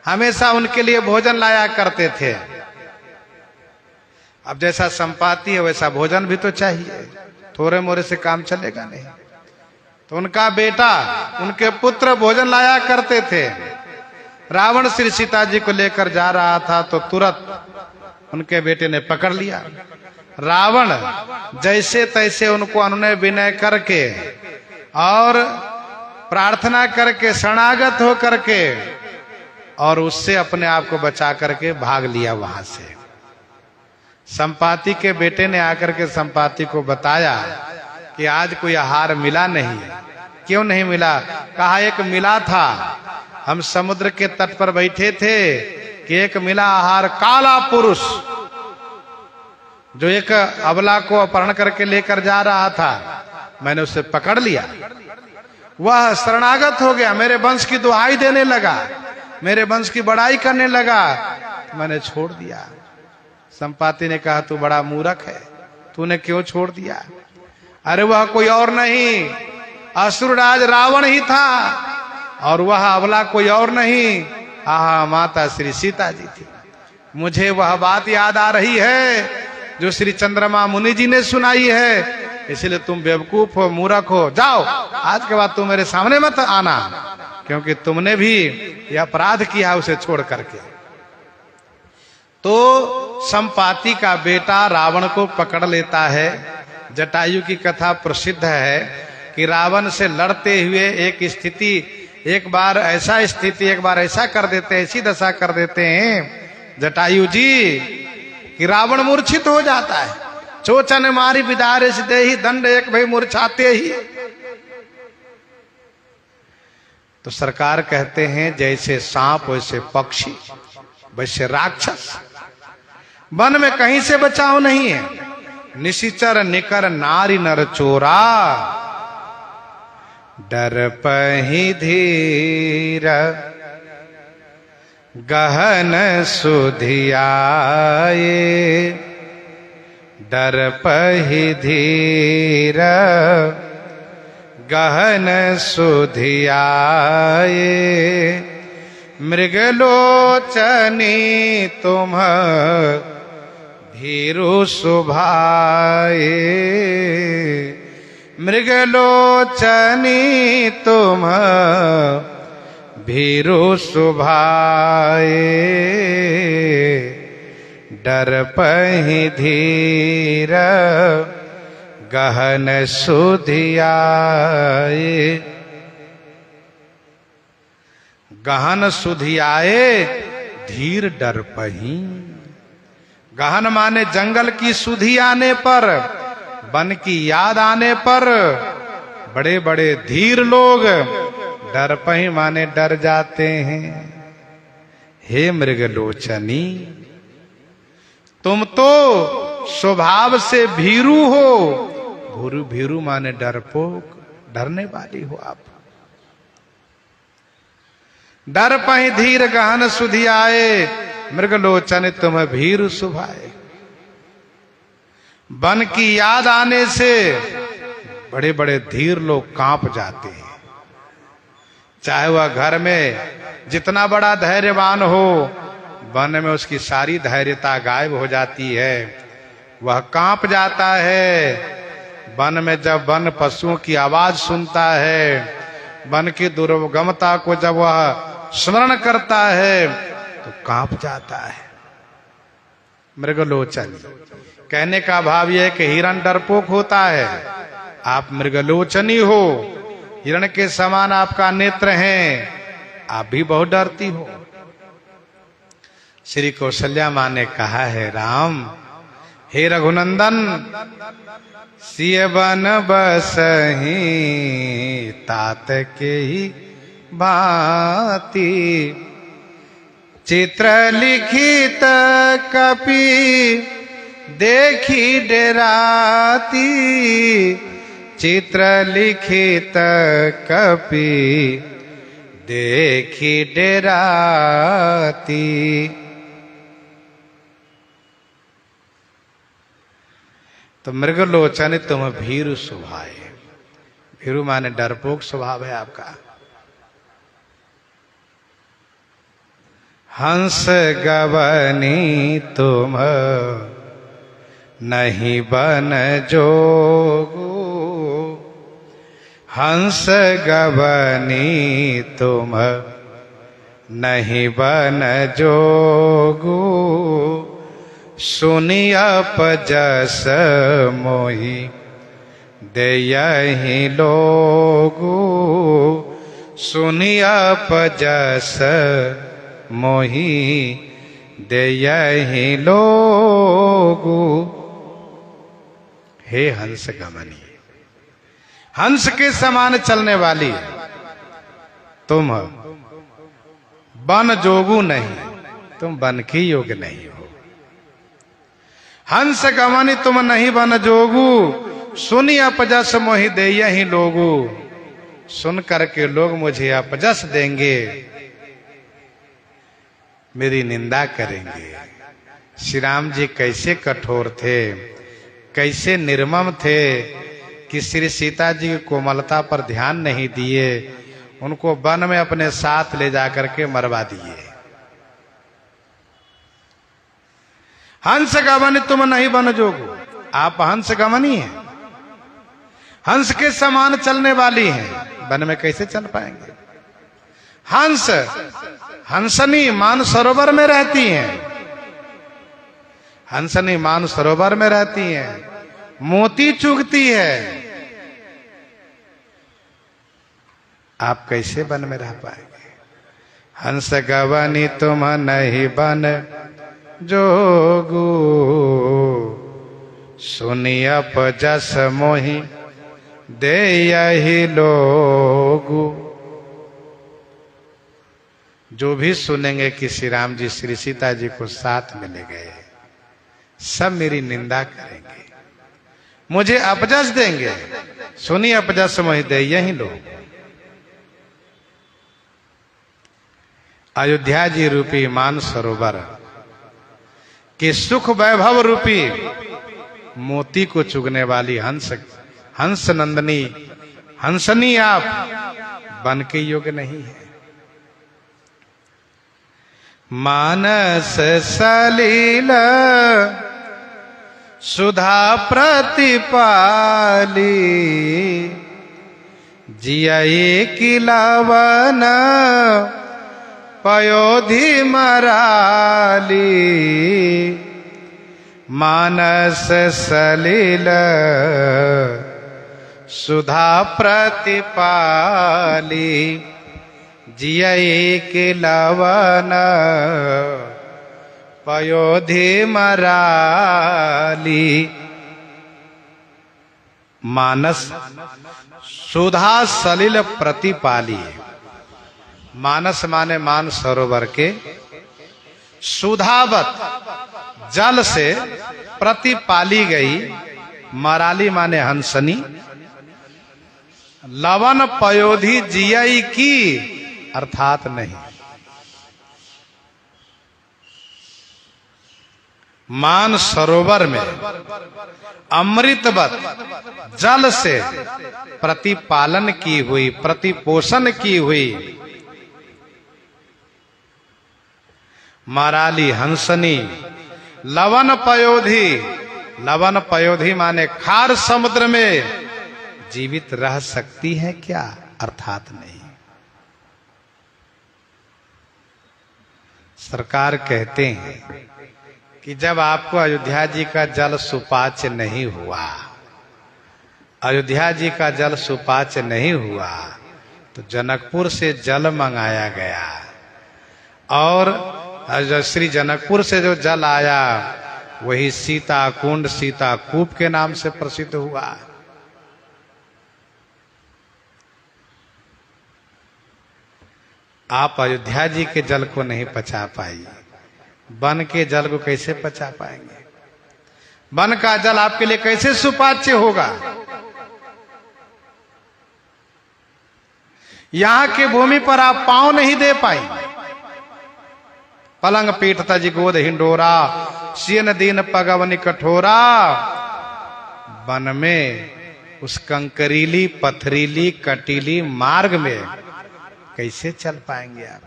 हमेशा उनके लिए भोजन लाया करते थे। अब जैसा संपाति है वैसा भोजन भी तो चाहिए, थोड़े मोरे से काम चलेगा नहीं। तो उनका बेटा, उनके पुत्र भोजन लाया करते थे। रावण श्री सीता जी को लेकर जा रहा था तो तुरंत उनके बेटे ने पकड़ लिया। रावण जैसे तैसे उनको अनुनय विनय करके और प्रार्थना करके शरणागत हो करके और उससे अपने आप को बचा करके भाग लिया वहां से। संपाति के बेटे ने आकर के संपाति को बताया कि आज कोई आहार मिला नहीं। क्यों नहीं मिला? कहा एक मिला था, हम समुद्र के तट पर बैठे थे कि एक मिला आहार, काला पुरुष जो एक अबला को अपहरण करके लेकर जा रहा था, मैंने उसे पकड़ लिया। वह शरणागत हो गया, मेरे वंश की दुहाई देने लगा, मेरे वंश की बड़ाई करने लगा, मैंने छोड़ दिया। संपाति ने कहा तू बड़ा मूर्ख है, तूने क्यों छोड़ दिया? अरे वह कोई और नहीं, असुरराज रावण ही था, और वह अबला कोई और नहीं, आहा माता श्री सीता जी थी। मुझे वह बात याद आ रही है जो श्री चंद्रमा मुनि जी ने सुनाई है, इसलिए तुम बेवकूफ हो, मूर्ख हो, जाओ आज के बाद तुम मेरे सामने मत आना, क्योंकि तुमने भी यह अपराध किया उसे छोड़ करके। तो संपाति का बेटा रावण को पकड़ लेता है, जटायु की कथा प्रसिद्ध है कि रावण से लड़ते हुए एक स्थिति, एक बार ऐसा स्थिति, एक बार ऐसा कर देते हैं, ऐसी दशा कर देते हैं जटायु जी कि रावण मूर्छित हो जाता है। चोचन मारी विदारिश दे ही दंड एक भाई मूर्छाते ही। तो सरकार कहते हैं जैसे सांप वैसे पक्षी वैसे राक्षस, वन में कहीं से बचाव नहीं है। निशिचर निकर नारी नर चोरा, डर पही धीर गहन सुधियाए, डर पही धीर गहन सुधियाए, मृगलोचनी तुम भीरु सुभाए, मृगलोचनी तुम भीरु सुभाए, डर पही धीर गहन सुधियाए। गहन सुधियाए धीर डर पही। गहन माने जंगल की सुधि आने पर, वन की याद आने पर बड़े बड़े धीर लोग डर पही माने डर जाते हैं। हे मृगलोचनी, तुम तो स्वभाव से भीरू हो। भीरू माने डरपोक, डरने वाली हो आप। डर पही धीर गहन सुधियाए, मृगलोचन तुम भीरु सुभाए। वन की याद आने से बड़े बड़े धीर लोग कांप जाते हैं। चाहे वह घर में जितना बड़ा धैर्यवान हो, वन में उसकी सारी धैर्यता गायब हो जाती है, वह कांप जाता है। वन में जब वन पशुओं की आवाज सुनता है, वन की दुर्गमता को जब वह स्मरण करता है तो कांप जाता है। मृगलोचन कहने का भाव यह है कि हिरण डरपोक होता है, आप मृगलोचनी हो, हिरण के समान आपका नेत्र है, आप भी बहुत डरती हो। श्री कौशल्या मां ने कहा है, राम हे रघुनंदन, सिय बन बसही तात के ही भांति, चित्र लिखित कपि देखी डराती, चित्र लिखित कपि देखी डराती। तो मृगलोचन तुम भीरु सुभाए। भीरु माने डरपोक स्वभाव है आपका। हंस गवनी तुम नहीं बन जोगो, हंस गवनी तुम नहीं बन जोगो, सुनी अपजस मोहि देयहि लोगो, सुनी अपजस मोहि देयहि लोगो। हे हंस गमनी, हंस के समान चलने वाली तुम बन जोगू नहीं, तुम बन की योग्य नहीं हो। हंस गमनी तुम नहीं बन जोगू, सुनी अपजस मोहि देयहि लोगू। सुन करके लोग मुझे अपजस देंगे, मेरी निंदा करेंगे। श्री राम जी कैसे कठोर थे, कैसे निर्मम थे कि श्री सीता जी की कोमलता पर ध्यान नहीं दिए, उनको वन में अपने साथ ले जाकर के मरवा दिए। हंस गमन तुम नहीं बन जोगो, आप हंस गमनी हैं, हंस के समान चलने वाली हैं, वन में कैसे चल पाएंगे। हंस हंसनी मान सरोवर में रहती हैं, हंसनी मान सरोवर में रहती हैं, मोती चुगती है। आप कैसे वन में रह पाएंगे? हंस गवनी तुम नहीं बन जोगू, सुनी अपजस मोहि दे यही लोगू। जो भी सुनेंगे कि श्री राम जी श्री सीता जी को साथ में ले गए, सब मेरी निंदा करेंगे, मुझे अपजस देंगे। सुनी अपजस मोहि दे यही लोग। अयोध्या जी रूपी मान सरोवर के सुख वैभव रूपी मोती को चुगने वाली हंस नंदनी हंसनी आप बन के योग्य नहीं है। मानस सलील सुधा प्रतिपाली, जिया की लवन पयोधि मराली। मानस सलील सुधा प्रतिपाली, जिया के लवन पयोधि मराली। मानस सुधा सलिल प्रतिपाली। मानस माने मान सरोवर के सुधावत जल से प्रतिपाली गई। मराली माने हंसनी। लवन पयोधि जियाई की अर्थात नहीं। मान सरोवर में अमृतवत जल से प्रतिपालन की हुई, प्रतिपोषण की हुई मराली हंसनी लवन पयोधि। लवन पयोधि माने खार समुद्र में जीवित रह सकती है क्या? अर्थात नहीं। सरकार कहते हैं कि जब आपको अयोध्या जी का जल सुपाच्य नहीं हुआ, अयोध्या जी का जल सुपाच्य नहीं हुआ, तो जनकपुर से जल मंगाया गया और श्री जनकपुर से जो जल आया वही सीता कुंड, सीता कूप के नाम से प्रसिद्ध हुआ। आप अयोध्या जी के जल को नहीं पचा पाई, वन के जल को कैसे पचा पाएंगे? वन का जल आपके लिए कैसे सुपाच्य होगा? यहां के भूमि पर आप पांव नहीं दे पाई। पलंग पीठ तज गोद हिंडोरा, सियन दीन पगवनी कठोरा। वन में उस कंकरीली पथरीली कटीली मार्ग में कैसे चल पाएंगे आप?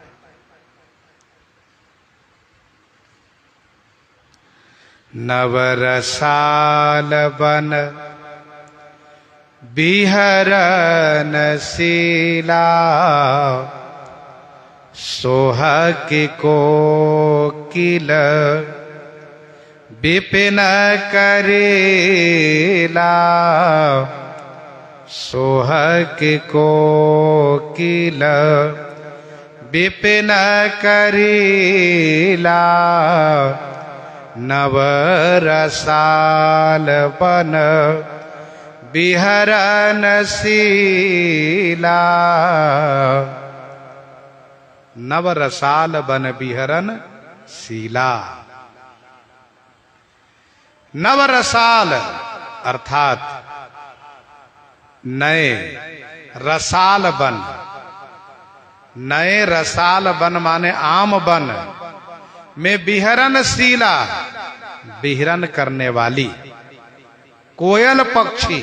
नवरसाल बन बिहरन शीला, सोहक कोकिल विपिन करेला। सोहक कोकिल विपिन करेला। नवरसाल बन बिहरन शीला। नवरसाल बन बिहरन शीला। नवरसाल अर्थात नए रसाल बन। नए रसाल बन माने आम बन में बिहरन शीला, बिहरन करने वाली कोयल पक्षी।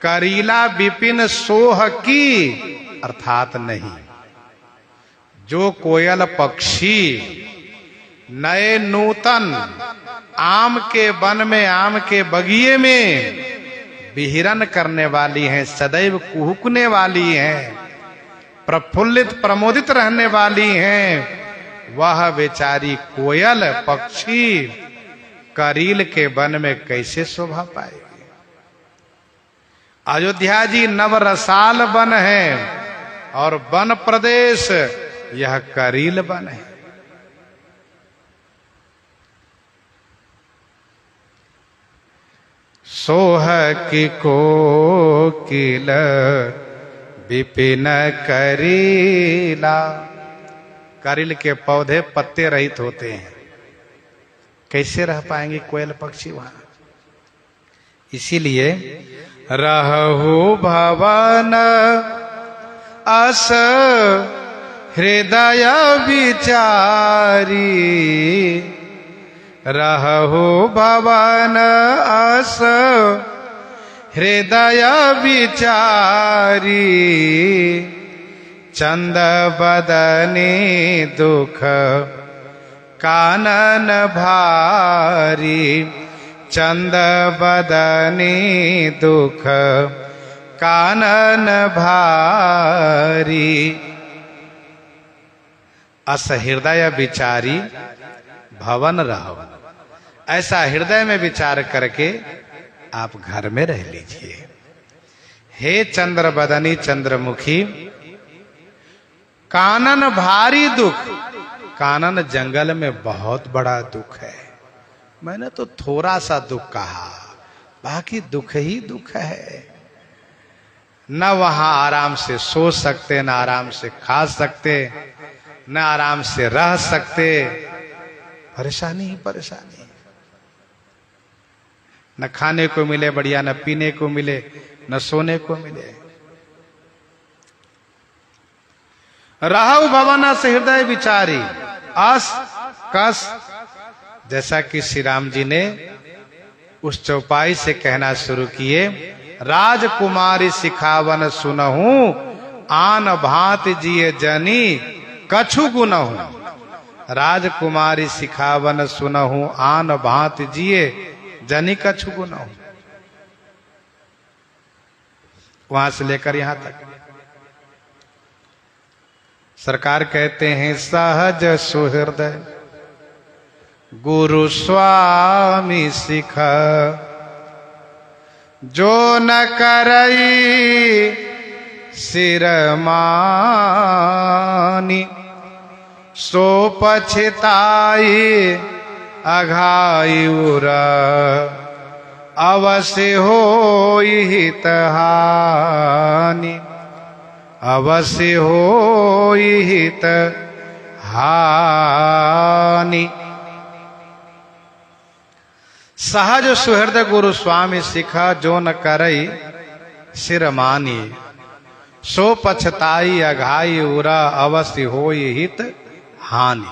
करीला विपिन सोह की अर्थात नहीं। जो कोयल पक्षी नए नूतन आम के वन में, आम के बगीचे में विहरन करने वाली हैं, सदैव कुहुकने वाली हैं, प्रफुल्लित प्रमोदित रहने वाली हैं, वह बेचारी कोयल पक्षी करील के वन में कैसे शोभा पाएगी। अयोध्या जी नवरसाल वन है और वन प्रदेश यह करील वन है। सोह की कोकिल विपिन करीला। करील के पौधे पत्ते रहित होते हैं, कैसे रह पाएंगे कोयल पक्षी वहां। इसीलिए रहु भवन अस हृदय विचारी, रहु भवन अस हृदय विचारी, चंद बदनी दुख कानन भारी, चंद बदनी दुख कानन भारी। अस हृदय विचारी भवन रहो, ऐसा हृदय में विचार करके आप घर में रह लीजिए। हे चंद्र बदनी चंद्रमुखी, कानन भारी दुख। कानन जंगल में बहुत बड़ा दुख है, मैंने तो थोड़ा सा दुख कहा, बाकी दुख ही दुख है। न वहां आराम से सो सकते, न आराम से खा सकते, न आराम से रह सकते, परेशानी ही परेशानी। न खाने को मिले बढ़िया, न पीने को मिले, न सोने को मिले। रहु भवन से हृदय विचारी, अस कस, जैसा कि श्री राम जी ने उस चौपाई से कहना शुरू किए, राजकुमारी सिखावन सुनहु, आन भांति जिए जनी कछु गुनहु। राजकुमारी सिखावन सुनहु, आन भांति जिए जनी कछु गुनहु। वहां से लेकर यहां तक सरकार कहते हैं, सहज सुहृदय गुरु स्वामी सिखा, जो न करई सिर मानी, सो पछताई अघाई उरा, अवश्य होई हित हानि, अवश्य होई हित हानि। सहज सुहृद गुरु स्वामी सिखा, जो न करई सिर मानी, सो पछताई अघाई उरा, अवश्य होई हित हानि।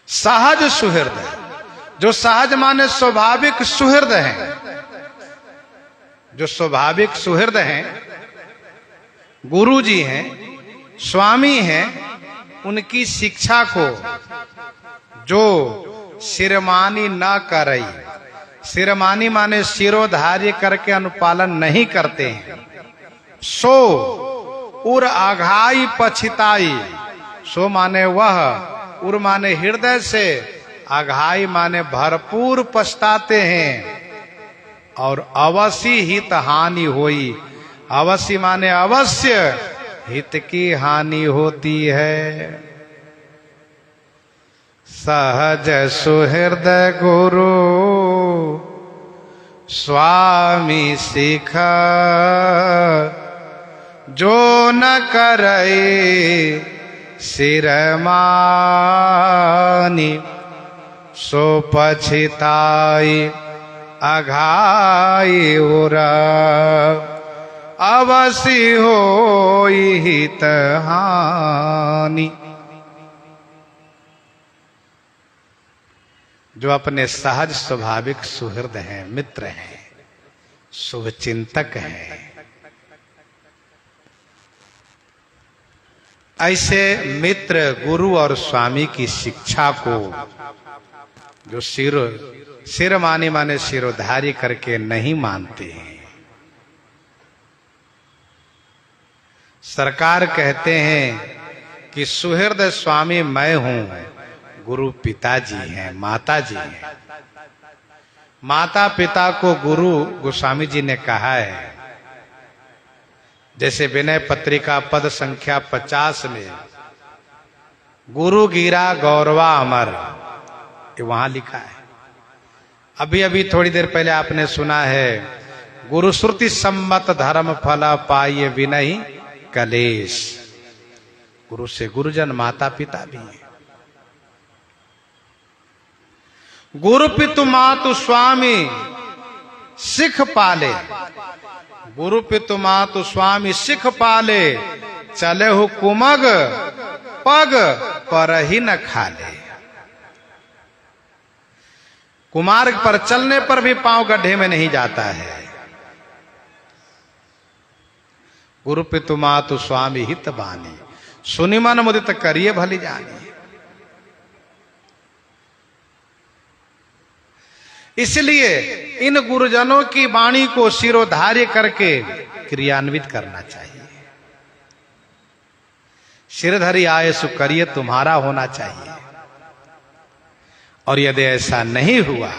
सहज सुहृद, जो सहज माने स्वाभाविक सुहृद हैं, जो स्वाभाविक सुहृद हैं, गुरु जी हैं, स्वामी हैं, उनकी शिक्षा को जो शिरमानी न करई, शिरमानी माने शिरोधार्य करके अनुपालन नहीं करते हैं, सो उर आघाई पछताई, सो माने वह, उर माने हृदय से, आघाई माने भरपूर पछताते हैं, और अवश्य हित हानि होई, अवश्य माने अवश्य हित की हानि होती है। सहज सुहृद गुरु स्वामी सिखा, जो न करई सिर मानी, सो पछताई अघाई उरा, अवश्य होई हित हानि। जो अपने सहज स्वाभाविक सुहृद हैं, मित्र हैं, शुभ चिंतक हैं, ऐसे मित्र गुरु और स्वामी की शिक्षा को जो सिर माने माने शिरोधार्य करके नहीं मानते हैं, सरकार कहते हैं कि सुहृद स्वामी मैं हूं, गुरु पिताजी हैं, माता जी हैं। माता पिता को गुरु गोस्वामी जी ने कहा है। जैसे विनय पत्रिका पद संख्या 50 में गुरु गिरा गौरवा अमर, ये वहां लिखा है। अभी अभी थोड़ी देर पहले आपने सुना है, गुरु श्रुति सम्मत धर्म फल पाइये विनय कलेश। गुरु से गुरुजन माता पिता भी है। गुरु पितु मातु स्वामी सिख पाले, गुरु पितु मातु स्वामी सिख पाले, चले हो कुमग पग पर ही न खाले। कुमार्ग पर चलने पर भी पांव गड्ढे में नहीं जाता है। गुरु पितु मातु स्वामी हित बानी, सुनि मन मुदित करिए भली जानी। इसलिए इन गुरुजनों की वाणी को शिरोधार्य करके क्रियान्वित करना चाहिए। शिरधरि आए सुकरिय तुम्हारा होना चाहिए। और यदि ऐसा नहीं हुआ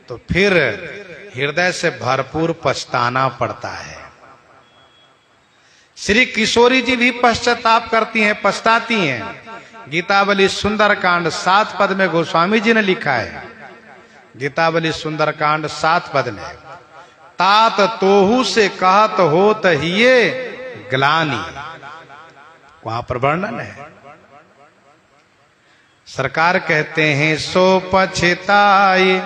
तो फिर हृदय से भरपूर पछताना पड़ता है। श्री किशोरी जी भी पश्चाताप करती हैं, पछताती हैं। गीतावली सुंदरकांड 7 पद में गोस्वामी जी ने लिखा है, गीतावली सुंदरकांड 7 पद में, तात तोहू से कहत होत हिये ग्लानि, वहां पर वर्णन है। सरकार कहते हैं, सो पछताई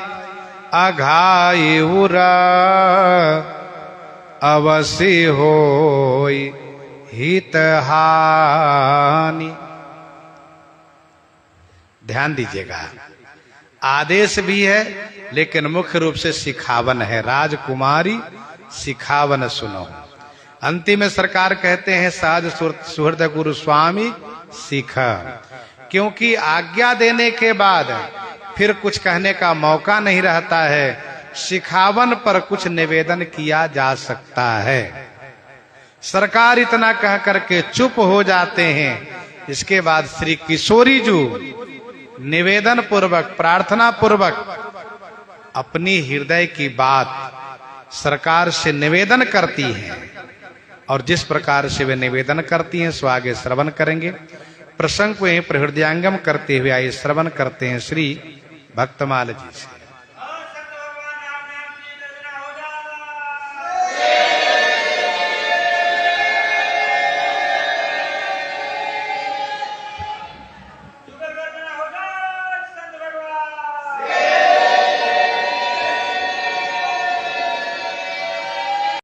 अघाई उरा, अवश्य होई हित हानि। ध्यान दीजिएगा, आदेश भी है लेकिन मुख्य रूप से सिखावन है। राजकुमारी सिखावन सुनो। अंतिम में सरकार कहते हैं, सहज सुहृद गुरु स्वामी सीख, क्योंकि आज्ञा देने के बाद फिर कुछ कहने का मौका नहीं रहता है। सिखावन पर कुछ निवेदन किया जा सकता है। सरकार इतना कह करके चुप हो जाते हैं। इसके बाद श्री किशोरी जी निवेदन पूर्वक, प्रार्थना पूर्वक अपनी हृदय की बात सरकार से निवेदन करती हैं। और जिस प्रकार से वे निवेदन करती हैं सो आगे श्रवण करेंगे। प्रसंग को यहीं पर हृदयांगम करते हुए आइए श्रवण करते हैं श्री भक्तमाल जी से।